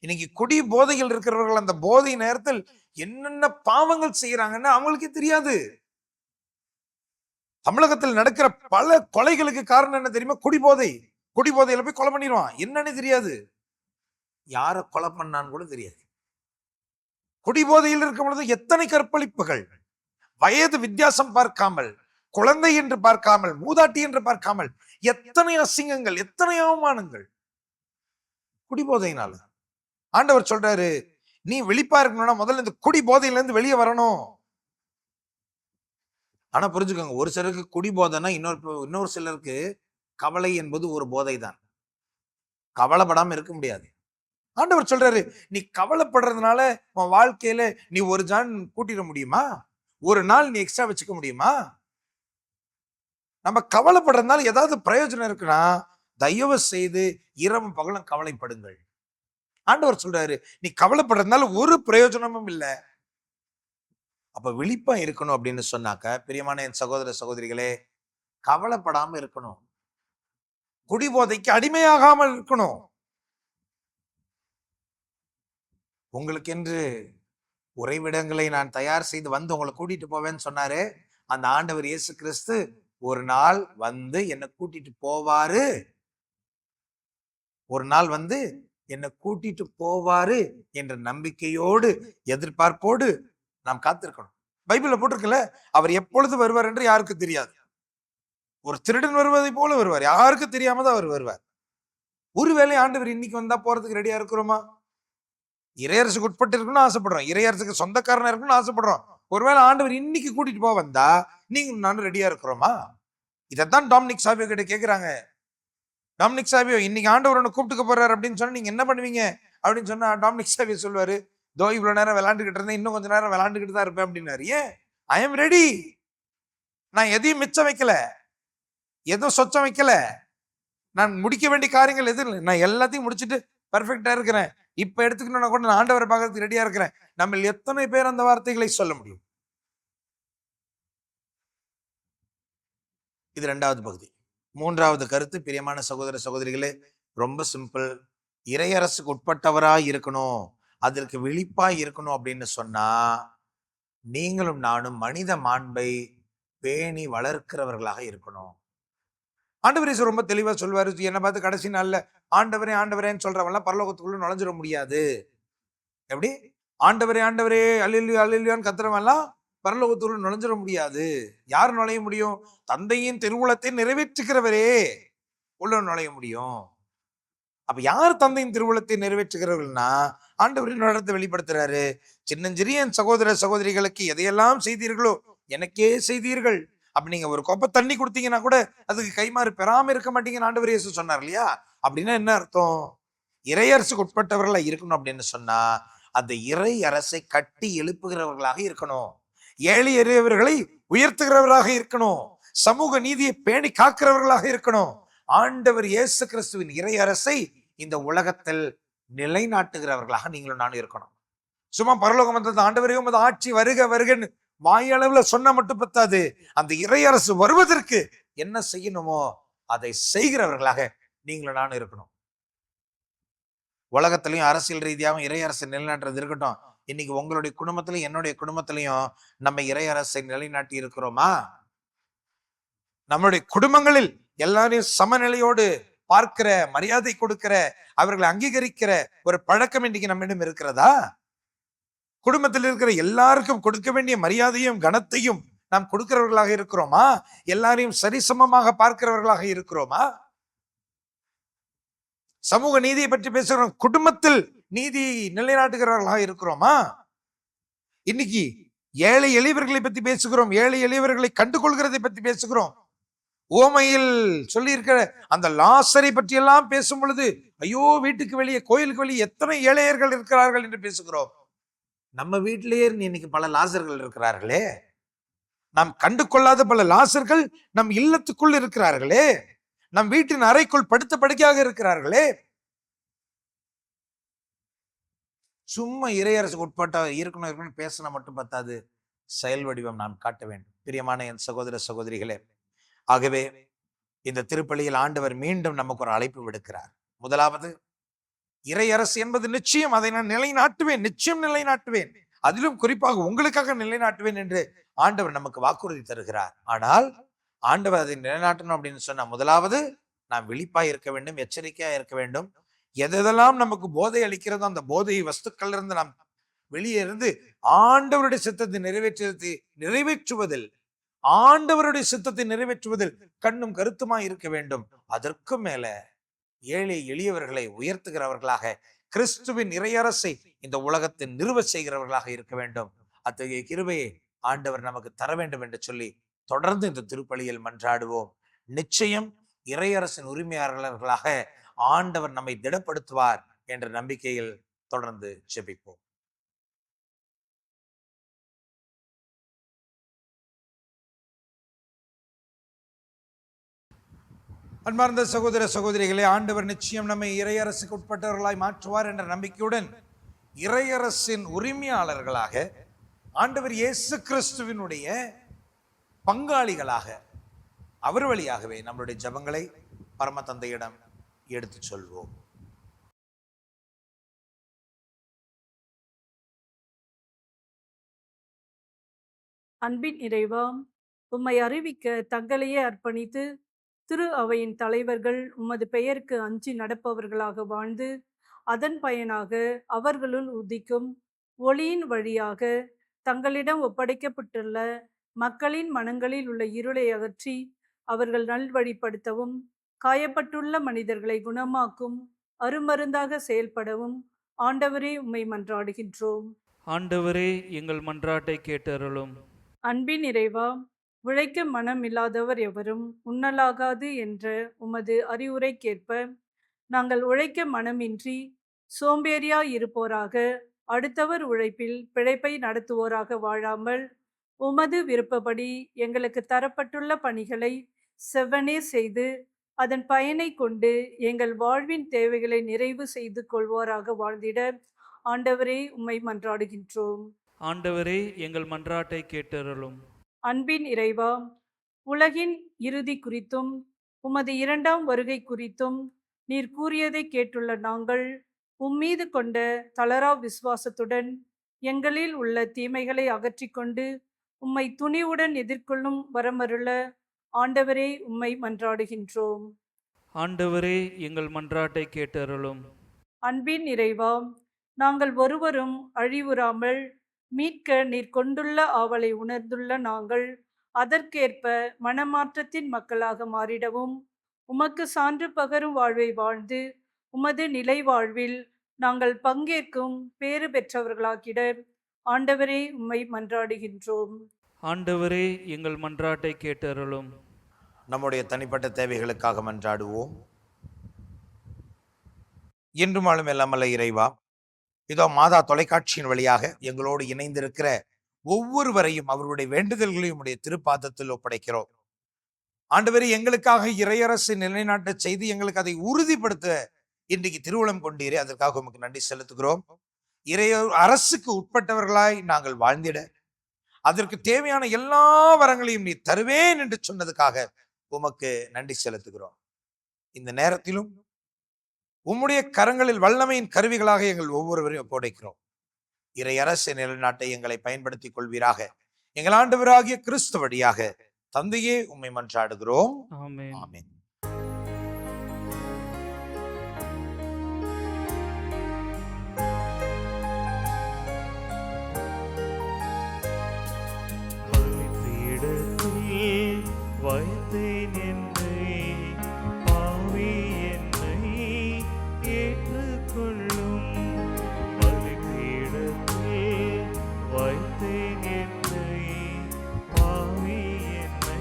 இன்னைக்கு குடி போதையில் இருக்கிறவர்கள் அந்த போதை நேரத்தில் என்னென்ன பாவங்கள் செய்யறாங்கன்னு அவங்களுக்கே தெரியாது. தமிழகத்தில் நடக்கிற பல கொலைகளுக்கு காரணம் என்ன தெரியுமா, குடிபோதை. குடிபோதையில போய் கொலை பண்ணிடுவான், என்னன்னு தெரியாது, யார கொலை பண்ணான்னு கூட தெரியாது. குடிபோதையில் இருக்கும் பொழுது எத்தனை கற்பழிப்புகள், வயது வித்தியாசம் பார்க்காமல், குழந்தை என்று பார்க்காமல், மூதாட்டி என்று பார்க்காமல், எத்தனை அசிங்கங்கள், எத்தனை அவமானங்கள் குடிபோதையினால. ஆண்டவர் சொல்றாரு, நீ விழிப்பா இருக்கணும்னா முதல்ல இந்த குடி போதையில இருந்து வெளியே வரணும். ஆனா புரிஞ்சுக்கோங்க, ஒரு சிலருக்கு குடி போதைன்னா இன்னொரு சிலருக்கு கவலை என்பது ஒரு போதை தான். கவலைப்படாம இருக்க முடியாது. ஆண்டவர் சொல்றாரு, நீ கவலைப்படுறதுனால உன் வாழ்க்கையில நீ ஒரு ஜான் கூட்டிட முடியுமா, ஒரு நாள் நீ எக்ஸ்ட்ரா வச்சுக்க முடியுமா. நம்ம கவலைப்படுறதுனால ஏதாவது பிரயோஜனம் இருக்குன்னா தயவு செய்து இரவு பகலும் கவலைப்படுங்கள். ஆண்டவர் சொல்றாரு, நீ கவலைப்படுறதுனால ஒரு பிரயோஜனமும் இல்லை. அப்ப விழிப்பா இருக்கணும் அப்படின்னு சொன்னாக்க, பிரியமான என் சகோதர சகோதரிகளே, கவலைப்படாம இருக்கணும், குடிபோதைக்கு அடிமையாகாமல் இருக்கணும். உங்களுக்கென்று உறைவிடங்களை நான் தயார் செய்து வந்து உங்களை கூட்டிட்டு போவேன்னு சொன்னாரு. அந்த ஆண்டவர் இயேசு கிறிஸ்து ஒரு நாள் வந்து என்னை கூட்டிட்டு போவாரு, ஒரு நாள் வந்து என்னை கூட்டிட்டு போவாரு என்ற நம்பிக்கையோடு எதிர்பார்ப்போடு நாம் காத்திருக்கணும். பைபிள்ல போட்டிருக்கல, அவர் எப்பொழுது வருவார் என்று யாருக்கு தெரியாது. ஒரு திருடன் வருவதை போல வருவார், யாருக்கு தெரியாம தான் அவர் வருவார். ஒருவேளை ஆண்டவர் இன்னைக்கு வந்தா போறதுக்கு ரெடியா இருக்கிறோமா? இறையரசுக்கு உட்பட்டு இருக்கணும்னு ஆசைப்படுறோம், இறையரசுக்கு சொந்தக்காரனா இருக்கணும்னு ஆசைப்படுறோம். ஒருவேளை ஆண்டவர் இன்னைக்கு கூட்டிட்டு போக வந்தா நீங்க நானும் ரெடியா இருக்கிறோமா? இதைத்தான் டாமினிக் சாவியோ கிட்ட கேக்குறாங்க. டாமினிக் சாவியோ, இன்னைக்கு ஆண்டவர் ஒன்று கூப்பிட்டுக்க போறாரு அப்படின்னு சொன்னா நீங்க என்ன பண்ணுவீங்க அப்படின்னு சொன்னா டாமினிக் சாவியோ சொல்லுவாரு, தோ இவ்வளவு நேரம் விளையாண்டுகிட்டு இருந்தேன், இன்னும் கொஞ்ச நேரம் விளையாண்டுகிட்டு தான் இருப்பேன் அப்படின்னாரு. ஏன்? I am ready. நான் எதையும் மிச்சம் வைக்கல, எதுவும் சொச்சம் வைக்கல. நான் முடிக்க வேண்டிய காரியங்கள் எதுவும் இல்லை, நான் எல்லாத்தையும் முடிச்சுட்டு பர்ஃபெக்டா இருக்கிறேன். இப்ப எடுத்துக்கணும்னா கூட நான் ஆண்டவரை பார்க்கறதுக்கு ரெடியா இருக்கிறேன். நம்ம எத்தனை பேர் அந்த வார்த்தைகளை சொல்ல முடியும்? இது 2வது பகுதி. 3வது கருத்து, பிரியமான சகோதர சகோதரிகளே, ரொம்ப சிம்பிள். இறையரசுக்கு உட்பட்டவராய் இருக்கணும், அதற்கு விழிப்பாய் இருக்கணும் அப்படின்னு சொன்னா நீங்களும் நானும் மனித மாண்பை பேணி வளர்க்கிறவர்களாக இருக்கணும். ஆண்டவர் இயேசு ரொம்ப தெளிவா சொல்வாரு, என்னை பார்த்து கடைசி நாள்ல ஆண்டவரே ஆண்டவரேன்னு சொல்றவன்லாம் பரலோகத்துக்குள்ள நுழைஞ்சிட முடியாது. எப்படி? ஆண்டவரே ஆண்டவரே அல்லேலூயா அல்லேலூயான்னு கத்துறவன்லாம் பரலோகத்துக்குள்ள நுழைஞ்சிட முடியாது. யார் நுழைய முடியும்? தந்தையின் திருவுளத்தை நிறைவேற்றுகிறவரே உள்ள நுழைய முடியும். அப்ப யார் தந்தையின் திருவுளத்தை நிறைவேற்றுகிறவர்கள்னா ஆண்டவரின் நடத்தை வெளிப்படுத்துறாரு. சின்னஞ்சிறிய என் சகோதர சகோதரிகளுக்கு எதையெல்லாம் செய்தீர்களோ எனக்கே செய்தீர்கள். அப்ப நீங்க ஒரு கோப்பை தண்ணி கொடுத்தீங்கன்னா கூட அதுக்கு கைமாறு பெறாம இருக்க மாட்டீங்கன்னு ஆண்டவர் இயேசு சொன்னார் இல்லையா? அப்படின்னா என்ன அர்த்தம்? இறையரசுக்கு உட்பட்டவர்களா இருக்கணும் அப்படின்னு சொன்னா அந்த இறை அரசை கட்டி எழுப்புகிறவர்களாக இருக்கணும், ஏழை எளியவர்களை உயர்த்துகிறவர்களாக இருக்கணும், சமூக நீதியை பேணி காக்கிறவர்களாக இருக்கணும். ஆண்டவர் இயேசு கிறிஸ்துவின் இறை அரசை இந்த உலகத்தில் நிலைநாட்டுகிறவர்களாக நீங்களும் நானும் இருக்கணும். சும்மா பரலோகம் வந்தது ஆண்டவரையும் அது ஆட்சி வருக வருகன்னு வாயளவுல சொன்ன மட்டும் பத்தாது, அந்த இறையரசு வருவதற்கு என்ன செய்யணுமோ அதை செய்கிறவர்களாக நீங்களும் நானும் இருக்கணும். உலகத்திலையும் அரசியல் ரீதியாகவும் இறையரசை நிலைநாட்டுறது இருக்கட்டும், இன்னைக்கு உங்களுடைய குடும்பத்திலையும் என்னுடைய குடும்பத்திலையும் நம்ம இறையரசை நிலைநாட்டி இருக்கிறோமா? நம்மளுடைய குடும்பங்களில் எல்லாரையும் சமநிலையோடு பார்க்கிற, மரியாதை கொடுக்கிற, அவர்களை அங்கீகரிக்கிற ஒரு பழக்கம் இன்னைக்கு நம்மிடம் இருக்கிறதா? குடும்பத்தில் இருக்கிற எல்லாருக்கும் கொடுக்க வேண்டிய மரியாதையும் கனத்தையும் நாம் கொடுக்கிறவர்களாக இருக்கிறோமா? எல்லாரையும் சரிசமமாக பார்க்கிறவர்களாக இருக்கிறோமா? சமூக நீதியை பற்றி பேசுகிறோம், குடும்பத்தில் நீதி நிலைநாட்டுகிறவர்களாக இருக்கிறோமா? இன்னைக்கு ஏழை எளியவர்களை பத்தி பேசுகிறோம், ஏழை எளியவர்களை கண்டுகொள்கிறதை பத்தி பேசுகிறோம். ஓமையில் சொல்லி இருக்கிற அந்த லாசரை பற்றி எல்லாம் பேசும் பொழுது ஐயோ வீட்டுக்கு வெளியே கோயிலுக்கு வெளியே எத்தனை ஏழையர்கள் இருக்கிறார்கள் என்று பேசுகிறோம். நம்ம வீட்டிலேயே இன்னைக்கு பல லாசர்கள் இருக்கிறார்களே, நாம் கண்டு கொள்ளாத பல லாசர்கள் நம் இல்லத்துக்குள் இருக்கிறார்களே, நம் வீட்டின் அறைக்குள் படுத்த படுக்கையாக இருக்கிறார்களே. சும்மா இறையரசுக்கு உட்பட்ட இருக்கணும் பேசினா மட்டும் பத்தாது, செயல் வடிவம் நாம் காட்ட வேண்டும். பிரியமான என் சகோதர சகோதரிகளே, ஆகவே இந்த திருப்பலியில் ஆண்டவர் மீண்டும் நமக்கு ஒரு அழைப்பு விடுக்கிறார். முதலாவது, இறையரசு என்பது நிச்சயம், அதை நான் நிலைநாட்டுவேன், நிச்சயம் நிலைநாட்டுவேன், அதிலும் குறிப்பாக உங்களுக்காக நிலைநாட்டுவேன் என்று ஆண்டவர் நமக்கு வாக்குறுதி தருகிறார். ஆனால் ஆண்டவர் அதை நிலைநாட்டணும் அப்படின்னு சொன்னா முதலாவது நாம் விழிப்பாய் இருக்க வேண்டும், எச்சரிக்கையா இருக்க வேண்டும். எதெல்லாம் நமக்கு போதை அளிக்கிறதோ அந்த போதை வஸ்துக்கள் இருந்து நாம் வெளியே இருந்து ஆண்டவருடைய சித்தத்தை நிறைவேற்றுவதில் ஆண்டவருடைய சித்தத்தை நிறைவேற்றுவதில் கண்ணும் கருத்துமாய் இருக்க வேண்டும். அதற்கும் மேல ஏழை எளியவர்களை உயர்த்துகிறவர்களாக, கிறிஸ்துவின் இறையரசை இந்த உலகத்தில் நிறுவ செய்கிறவர்களாக இருக்க வேண்டும். அத்தகைய கிருபையை ஆண்டவர் நமக்கு தர வேண்டும் என்று சொல்லி தொடர்ந்து இந்த திருப்பலியில் மன்றாடுவோம். நிச்சயம் இறையரசின் உரிமையாளர்களாக ஆண்டவர் நம்மை திடப்படுத்துவார் என்ற நம்பிக்கையில் தொடர்ந்து ஜெபிப்போம். அன்பார்ந்த சகோதர சகோதரிகளே, ஆண்டவர் நிச்சயம் நம்மை இறையரசுக்கு உட்பட்டவர்களாய் மாற்றுவார் என்ற நம்பிக்கையுடன் இறையரசின் உரிமையாளர்களாக, ஆண்டவர் இயேசு கிறிஸ்துவினுடைய பங்காளிகளாக, அவர் வழியாகவே நம்மளுடைய ஜெபங்களை பரம தந்தையிடம் எடுத்து சொல்வோம். அன்பின் இறைவா, உம்மை அறிவிக்க தங்களையே அர்ப்பணித்து திரு அவையின் தலைவர்கள் உமது பெயருக்கு அஞ்சி நடப்பவர்களாக வாழ்ந்து அதன் பயனாக அவர்களுள் உதிக்கும் ஒளியின் வழியாக தங்களிடம் ஒப்படைக்கப்பட்டுள்ள மக்களின் மனங்களில் உள்ள இருளை அகற்றி அவர்கள் நல்வழிப்படுத்தவும் காயப்பட்டுள்ள மனிதர்களை குணமாக்கும் அருமருந்தாக செயல்படவும் ஆண்டவரே உம்மை மன்றாடுகின்றோம். ஆண்டவரே எங்கள் மன்றாட்டை கேட்டருளும். அன்பின் இறைவா, உழைக்க மனம் இல்லாதவர் எவரும் உண்ணலாகாது என்ற உமது அறிவுரைக்கேற்ப நாங்கள் உழைக்க மனமின்றி சோம்பேறியாய் இருப்போராக, அடுத்தவர் உழைப்பில் பிழைப்பை நடத்துவோராக வாழாமல் உமது விருப்பப்படி எங்களுக்கு தரப்பட்டுள்ள பணிகளை செவ்வனே செய்து அதன் பயனை கொண்டு எங்கள் வாழ்வின் தேவைகளை நிறைவு செய்து கொள்வோராக வாழ்ந்திட ஆண்டவரே உம்மை மன்றாடுகின்றோம். ஆண்டவரே எங்கள் மன்றாட்டை கேட்டருளும். அன்பின் இறைவா, உலகின் இறுதி குறித்தும் உமது இரண்டாம் வருகை குறித்தும் நீர் கூறியதை கேட்டுள்ள நாங்கள் உம்மீது கொண்ட தளரா விசுவாசத்துடன் எங்களில் உள்ள தீமைகளை அகற்றிக்கொண்டு உம்மை துணிவுடன் எதிர்கொள்ளும் வரமருள ஆண்டவரே உம்மை மன்றாடுகின்றோம். ஆண்டவரே எங்கள் மன்றாட்டை கேட்டருளும். அன்பின் இறைவா, நாங்கள் ஒருவரும் அழிவுறாமல் மீட்க நீர் கொண்டுள்ள ஆவலை உணர்ந்துள்ள நாங்கள் அதற்கேற்ப மனமாற்றத்தின் மக்களாக மாறிடவும் உமக்கு சான்று பகரும் வாழ்வை வாழ்ந்து உமது நிலை வாழ்வில் நாங்கள் பங்கேற்கும் பேறு பெற்றவர்களாகிட ஆண்டவரே உம்மை மன்றாடுகின்றோம். ஆண்டவரே எங்கள் மன்றாட்டை கேட்டருளும். நம்முடைய தனிப்பட்ட தேவைகளுக்காக மன்றாடுவோம். இன்று மாலும் எல்லாமல்ல இறைவா, இதோ மாதா தொலைக்காட்சியின் வழியாக எங்களோடு இணைந்திருக்கிற ஒவ்வொருவரையும் அவருடைய வேண்டுதல்களையும் உடைய திருப்பாதத்தில் ஒப்படைக்கிறோம். ஆண்டவரே, எங்களுக்காக இறையரசு நிலைநாட்ட செய்து எங்களுக்கு அதை உறுதிப்படுத்த இன்றைக்கு திருவுளம் கொண்டீரே, அதற்காக உமக்கு நன்றி செலுத்துகிறோம். இறைய அரசுக்கு உட்பட்டவர்களாய் நாங்கள் வாழ்ந்திட அதற்கு தேவையான எல்லா வரங்களையும் நீ தருவேன் என்று சொன்னதுக்காக உமக்கு நன்றி செலுத்துகிறோம். இந்த நேரத்திலும் உம்முடைய கரங்களில் வல்லமையின் கருவிகளாக எங்கள் ஒவ்வொருவரையும் ஒப்படைக்கிறோம். இறை அரசு நிலைநாட்டை எங்களை பயன்படுத்திக் கொள்வீராக. எங்கள் ஆண்டவராகிய கிறிஸ்து வழியாக தந்தையே உம்மை மன்றாடுகிறோம். ஆமென். ஆமென். வைத்தேன் என்னை, பாவி என்னை ஏற்றுக்கொள்ளும். பலிபீடத்தில் வைத்தேன் என்னை, பாவி என்னை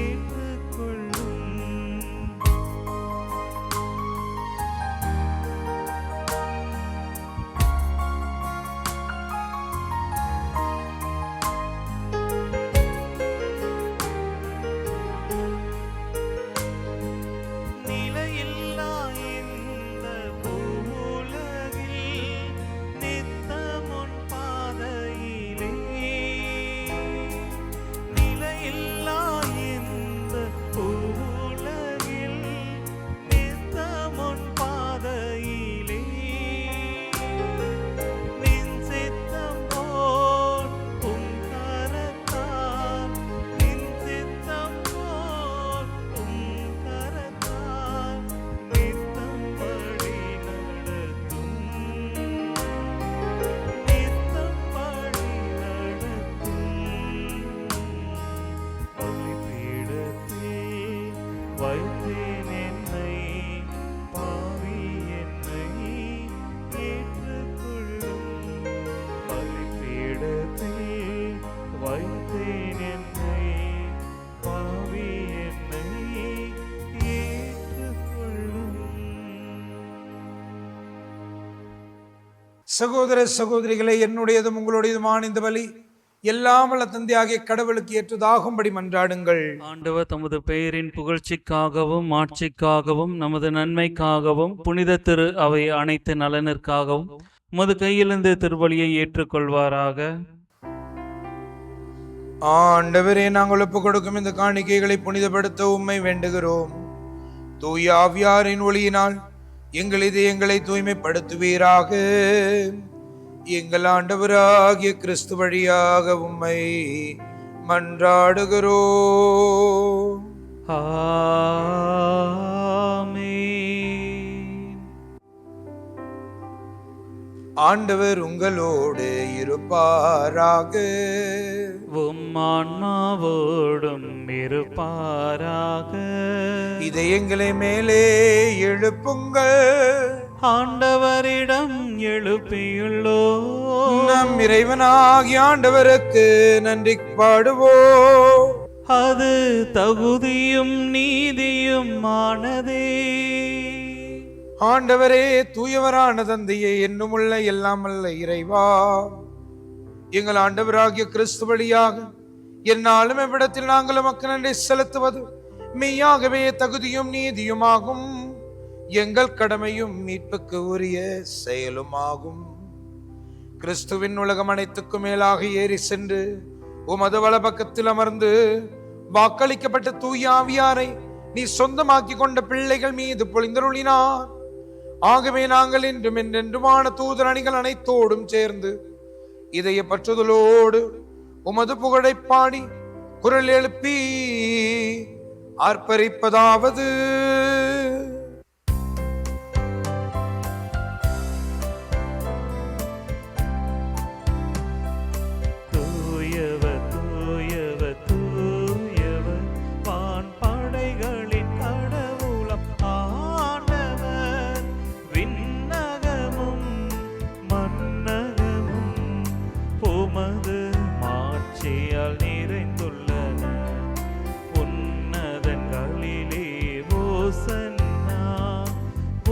ஏற்றுக்கொள்ளும். வைத்தேன் என்னை, பாவி என்னை ஏற்றுக்கொள்ளும். பலிபீடத்தில் வைத்தேன் என்னை, பாவி என்னை ஏற்றுக்கொள்ளும். சகோதர சகோதரிகளை, என்னுடையதும் உங்களுடையதுமான இந்த பலி எல்லாம் வல்ல தந்தையாகிய கடவுளுக்கு ஏற்றதாகும்படி மன்றாடுங்கள். ஆண்டவர் தமது பெயரின் புகழ்ச்சிக்காகவும் ஆட்சிக்காகவும் நமது நன்மைக்காகவும் புனித திரு அவை அனைத்து நலனிற்காகவும் உமது கையிலிருந்து திருப்பலியை ஏற்றுக்கொள்வாராக. ஆண்டவரே, நாங்கள் ஒப்புக் கொடுக்கும் இந்த காணிக்கைகளை புனிதப்படுத்த உம்மை வேண்டுகிறோம். தூய ஆவியாரின் ஒளியினால் எங்கள் இதயங்களை தூய்மைப்படுத்துவீராக. எங்கள் ஆண்டவராகிய கிறிஸ்து வழியாக உம்மை மன்றாடுகிறோம். ஆமென். ஆண்டவர் உங்களோடு இருப்பாராக. உம் ஆன்மாவோடும் இருப்பாராக. இதயங்களை மேலே எழுப்புங்கள், ஆண்டவரிடம் எழுப்பியுள்ளோ. நம் இறைவனாகிய ஆண்டவருக்கு நன்றி பாடுவோம். அது தகுதியும் நீதியும் ஆனதே. ஆண்டவரே, தூயவரான தந்தையே, என்னுமுள்ள எல்லாம் அல்ல இறைவா, எங்கள் ஆண்டவராகிய கிறிஸ்து வழியாக என்னாலும் எவ்விடத்தில் நாங்கள் உமக்கு நன்றி செலுத்துவது மெய்யாகவே தகுதியும் நீதியுமாகும், எங்கள் கடமையும் மீட்புக்கு உரிய செயலுமாகும். கிறிஸ்துவின் உலகம் அனைத்துக்கும் மேலாக ஏறி சென்று உமது வலப்பக்கத்தில் அமர்ந்து வாக்களிக்கப்பட்ட தூய ஆவியாரை நீ சொந்தமாக்கி கொண்ட பிள்ளைகள் மீது பொழிந்தருளினார். ஆகவே நாங்கள் இன்றும் என்றென்றுமான தூதர் அணிகள் அனைத்தோடும் சேர்ந்து இதய பற்றுதலோடு உமது புகழை பாடி குரல் எழுப்பி ஆர்ப்பரிப்பதாவது: தூயவர் தூயவர் தூயவர், வான் படைகளின் கடவுளம் ஆண்டவர். விண்ணகமும் மன்னகமும் உமது மாட்சியால் நிறைந்துள்ளன. உன்னதங்களிலே ஓசன்னா,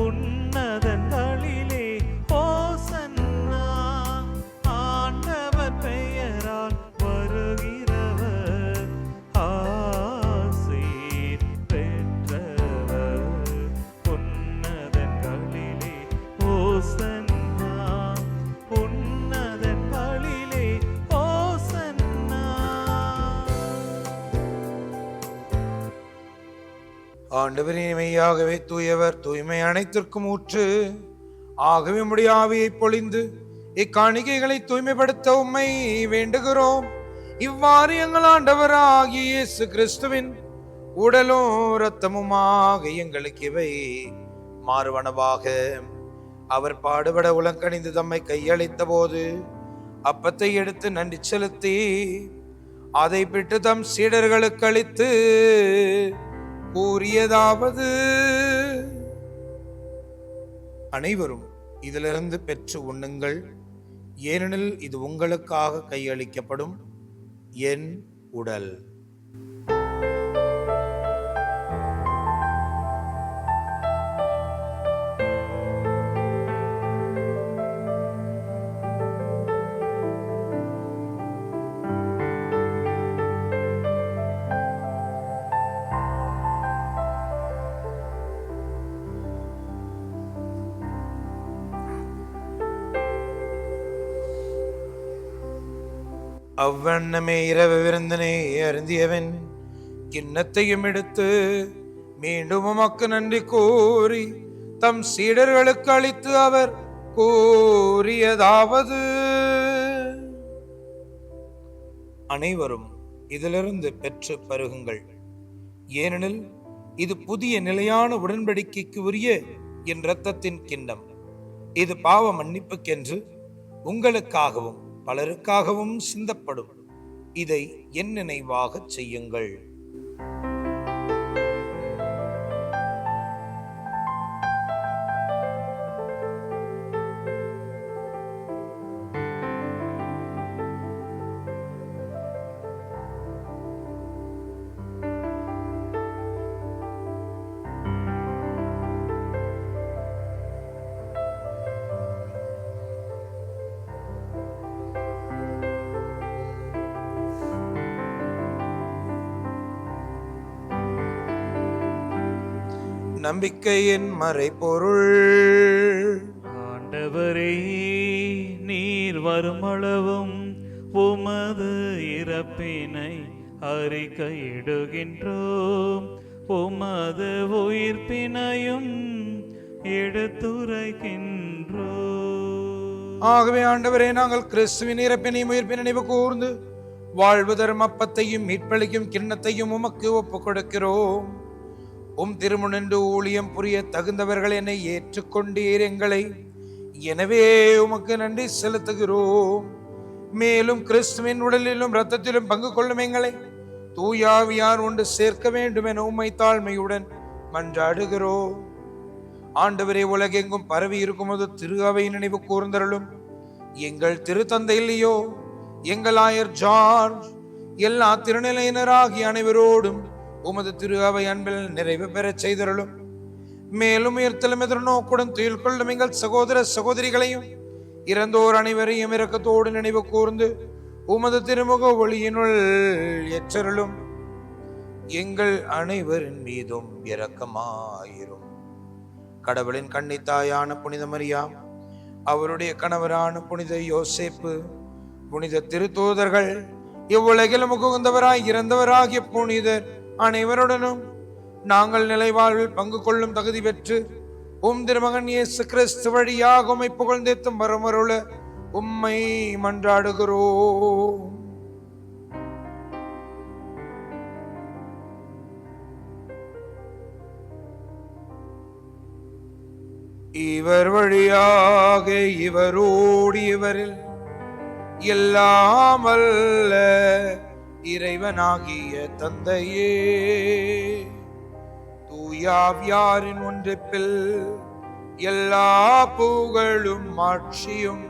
உன்னதங்களிலே ஓசன்னா. ஆண்டவர் பெயரால் வருகிறவர் ஆசீர் பெற்றவர். உன்னதங்களிலே ஓசன்னா, உன்னதங்களிலே ஓசன்னா. ஆண்டவரின் மெய்யாகவே தூயவர், தூய்மை அனைத்திற்கும் ஊற்று. ஆகவே உம்முடைய ஆவியை பொழிந்து இக்காணிக்கைகளை தூய்மைப்படுத்த உம்மை வேண்டுகிறோம். இவ்வாறு எங்கள் ஆண்டவராகிய இயேசு கிறிஸ்துவின் உடலும் இரத்தமுமாக எங்களுக்கு இவை மாறுவனவாக. அவர் பாடுபட உலங்கணிந்து தம்மை கையளித்த போது அப்பத்தை எடுத்து நன்றி செலுத்தி அதை பிட்டு தம் சீடர்களுக்கு அளித்து கூறியதாவது: அனைவரும் இதிலிருந்து பெற்று உண்ணுங்கள், ஏனெனில் இது உங்களுக்காக கையளிக்கப்படும் என் உடல். அவ்வண்ணமே இரவு விருந்தினை அருந்தியவன் கிண்ணத்தையும் எடுத்து மீண்டும் உமக்கு நன்றி கூறி தம் சீடர்களுக்கு அளித்து அவர் கூறியதாவது: அனைவரும் இதிலிருந்து பெற்று பருகுங்கள், ஏனெனில் இது புதிய நிலையான உடன்படிக்கைக்கு உரிய என் இரத்தத்தின் கிண்ணம். இது பாவ மன்னிப்புக்கென்று உங்களுக்காகவும் பலருக்காகவும் சிந்தப்படும். இதை என் நினைவாக செய்யுங்கள். நம்பிக்கையின் மறைபொருள். ஆண்டவரே, நீர் வருமளவும் உமது இறப்பினை அறிக்கையிடுகின்றோம், உமது உயிர்ப்பினையும் எடுத்துரைக்கின்றோம். ஆகவே ஆண்டவரே, நாங்கள் கிறிஸ்துவின் இறப்பினையும் உயிர்ப்பினை நினைவு கூர்ந்து வாழ்வு தரும் அப்பத்தையும் மீட்பளிக்கும் கிண்ணத்தையும் உமக்கு ஒப்புக் கொடுக்கிறோம். உம் திருமுனின்று ஊழியம் புரிய தகுந்தவர்கள் என்னை ஏற்றுக்கொண்டீர். எங்களை எனவே உமக்கு நன்றி செலுத்துகிறோம். மேலும் கிறிஸ்துவின் உடலிலும் இரத்தத்திலும் பங்கு கொள்ளும் எங்களை தூயாவியார் ஒன்று சேர்க்க வேண்டும் என உம்மை தாழ்மையுடன் மன்றாடுகிறோம். ஆண்டவரே, உலகெங்கும் பரவி இருக்கும்போது திரு அவை நினைவு கூர்ந்தருளும். எங்கள் திருத்தந்தை இல்லையோ, எங்கள் ஆயர் ஜார்ஜ், எல்லா திருநிலையினராகிய அனைவரோடும் உமது திரு அவை அன்பில் நிறைவு பெறச் செய்தருளும். மேலும் உயர்த்தலும் எதிர்நோக்குடன் துயில் கொள்ளும் எங்கள் சகோதர சகோதரிகளையும் இறந்தோர் அனைவரையும் இரக்கத்தோடு நினைவு கூர்ந்து உமது திருமுக ஒளியினுள் ஏற்றருளும். எங்கள் அனைவரின் மீதும் இரக்கமாயிரும். கடவுளின் கன்னித்தாயான புனித மரியாம், அவருடைய கணவரான புனித யோசேப்பு, புனித திருத்தூதர்கள், இவ்வுலகிலும் உகந்தவராய் இறந்தவராகிய புனிதர் அனைவருடனும் நாங்கள் நிலைவாழ்வில் பங்கு கொள்ளும் தகுதி பெற்று உம் திருமகன் இயேசு கிறிஸ்து வழியாக உம்மை புகழ்ந்தேத்தும் வரமருள உம்மை மன்றாடுகிறோம். இவர் வழியாக இவரோடு இவரில் எல்லாம் வல்ல இறைவனாகிய தந்தையே, தூயாவியாரின் ஒன்றிப்பில் எல்லா புகழும் ஆட்சியும்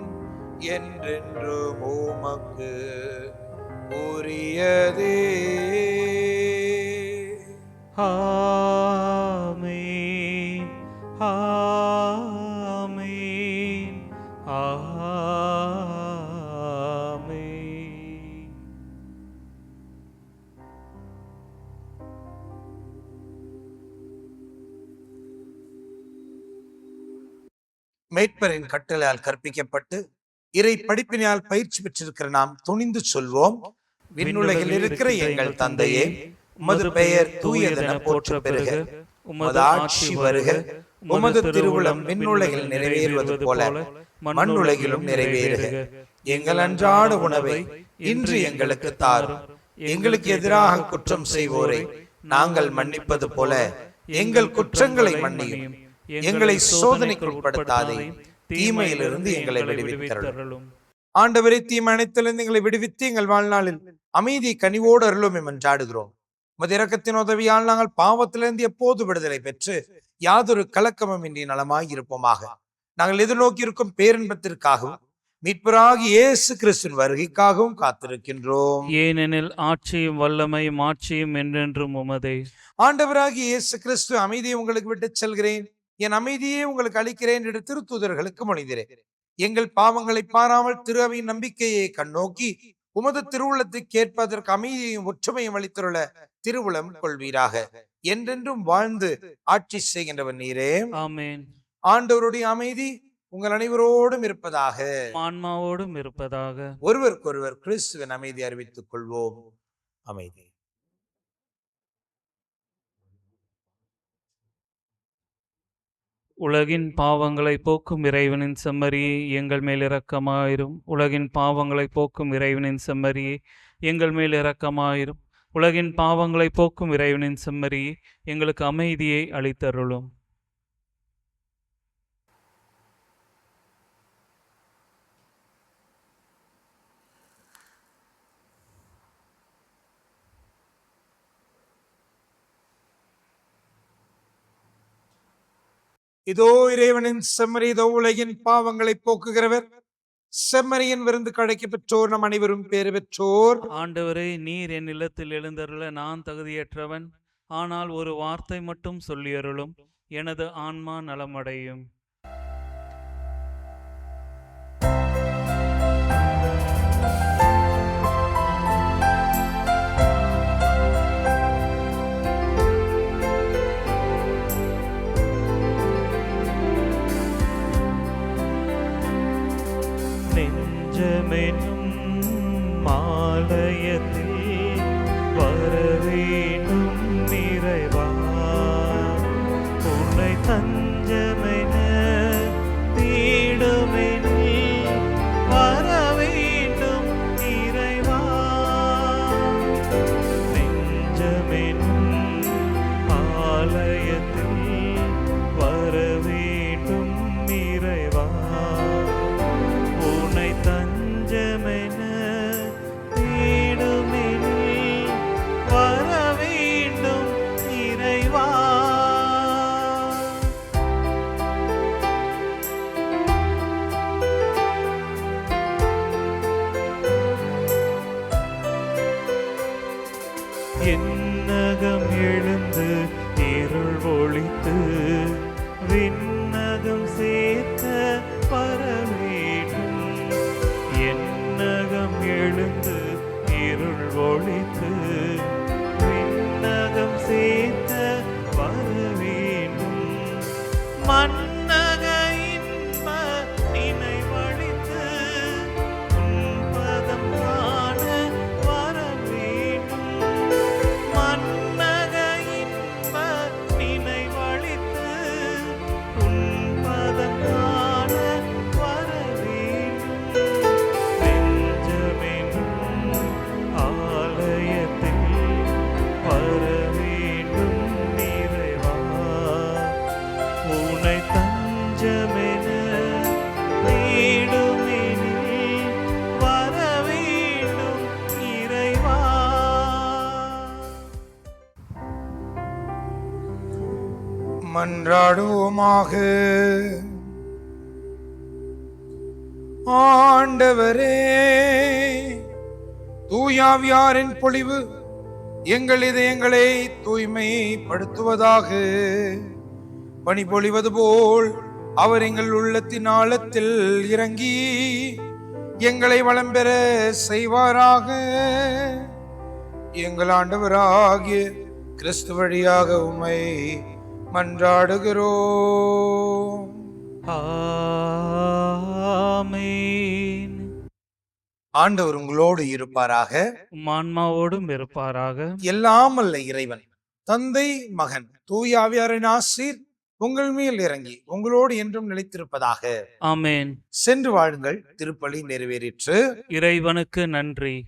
என்றென்றும் உமக்கு உரியதே. ஆமென், ஆமென், ஆமென். மேய்ப்பரின் கட்டளையால் கற்பிக்கப்பட்டு இறை படிப்பினால் பயிற்சி பெற்றிருக்கிற நாம் துணிந்து சொல்வோம். விண்ணுலகில் இருக்கிற எங்கள் தந்தையே, உமது பெயர் தூயதென போற்ற பெறுக, உமது ஆட்சி வருக, உமது திருவுளம் விண்ணுலகில் நிறைவேறுவது போல மண்ணுலகிலும் நிறைவேறுக. எங்கள் அன்றாட உணவை இன்று எங்களுக்கு தாரும். எங்களுக்கு எதிராக குற்றம் செய்வோரை நாங்கள் மன்னிப்பது போல எங்கள் குற்றங்களை மன்னியும். எங்களை சோதனைக்கு உட்படுத்தாதே, தீமையிலிருந்து எங்களை விடுவித்தருளும். ஆண்டவரே, தீமை அனைத்திலிருந்து எங்களை விடுவித்து எங்கள் வாழ்நாளில் அமைதி கனிவோடு அருளும் என்றாடுகிறோம். உமது இரக்கத்தின் உதவியால் நாங்கள் பாவத்திலிருந்து எப்போது விடுதலை பெற்று யாதொரு கலக்கமும் இன்றி நலமாய் இருப்போமாக. நாங்கள் எதிர்நோக்கி இருக்கும் பேரின்பத்திற்காகவும் மீட்பராகி இயேசு கிறிஸ்துவின் வருகைக்காகவும் காத்திருக்கின்றோம். ஏனெனில் ஆட்சியும் வல்லமையும் ஆட்சியும் என்றென்றும் உமதே. ஆண்டவராகி இயேசு கிறிஸ்து, அமைதியை உங்களுக்கு விட்டு செல்கிறேன், என் அமைதியை உங்களுக்கு அளிக்கிறேன் என்று திருத்தூதர்களுக்கு மொழிகிறேன். எங்கள் பாவங்களை பாராமல் திரு அவையின் நம்பிக்கையை கண்ணோக்கி உமது திருவுளத்தை கேட்பதற்கு அமைதியையும் ஒற்றுமையும் அளித்துள்ள திருவுளம் கொள்வீராக. என்றென்றும் வாழ்ந்து ஆட்சி செய்கின்றவன் நீரே. ஆமென். ஆண்டவருடைய அமைதி உங்கள் அனைவரோடும் இருப்பதாக, ஆன்மாவோடும் இருப்பதாக. ஒருவருக்கொருவர் கிறிஸ்துவின் அமைதி அறிவித்துக் கொள்வோம். அமைதி. உலகின் பாவங்களை போக்கும் இறைவனின் செம்மறியே, எங்கள் மேல் இரக்கமாயிரும். உலகின் பாவங்களை போக்கும் இறைவனின் செம்மறியே, எங்கள் மேல் இரக்கமாயிரும். உலகின் பாவங்களை போக்கும் இறைவனின் செம்மறியே, எங்களுக்கு அமைதியை அளித்தருளும். இதோ இறைவனின் செம்மறி, இதோ உலகின் பாவங்களை போக்குகிறவர். செம்மறியின் விருந்து கிடைக்க பெற்றோர் நம் அனைவரும் பேறு பெற்றோர். ஆண்டவரே, நீர் என் இல்லத்தில் எழுந்தருள நான் தகுதியற்றவன். ஆனால் ஒரு வார்த்தை மட்டும் சொல்லியருளும், எனது ஆன்மா நலமடையும். நெஞ்சமெனும் மாலயத்தில் வரவேண்டும் இறைவா, உன்னை தஞ்சமென என்னகம் எழுந்து இருள் ஒழித்து விண்ணகம் சேர்க்க வரவேண்டும். என்னகம் எழுந்து இருள் ஒழித்து விண்ணகம் சேர்க்க வரவேண்டும். மன்னக இன்ப நினைவழித்து உன்பதம் காண வரவேண்டும். மன்னக இன்ப நினைவழித்து உன்பதம் காண வரவேண்டும். நெஞ்சமெனும் ஆலயத்தில் வரவேண்டும் நிறைவா. உனை தஞ்சமென தேடுமெனில் வரவேண்டும் இறைவா. மன்றாடுவோமாக. ஆண்டவரே, தூயாவியாரின் பொழிவு எங்கள் இதயங்களை தூய்மைப்படுத்துவதாக. பனி பொழிவது போல் அவர் எங்கள் உள்ளத்தின் ஆழத்தில் இறங்கி எங்களை வளம் பெற செய்வாராக. எங்கள் ஆண்டவராகிய கிறிஸ்து வழியாக உம்மை மன்றாடுகிறோம். ஆமென். ஆண்டவர் உங்களோடு இருப்பாராக. உம் ஆன்மாவோடும் இருப்பாராக. எல்லாம் அல்ல இறைவன் தந்தை, மகன், தூய ஆவியாரின் ஆசீர் உங்கள் மேல் இறங்கி உங்களோடு என்றும் நிலைத்திருப்பதாக. ஆமென். சென்று வாழுங்கள். திருப்பலி நிறைவேறிற்று. இறைவனுக்கு நன்றி.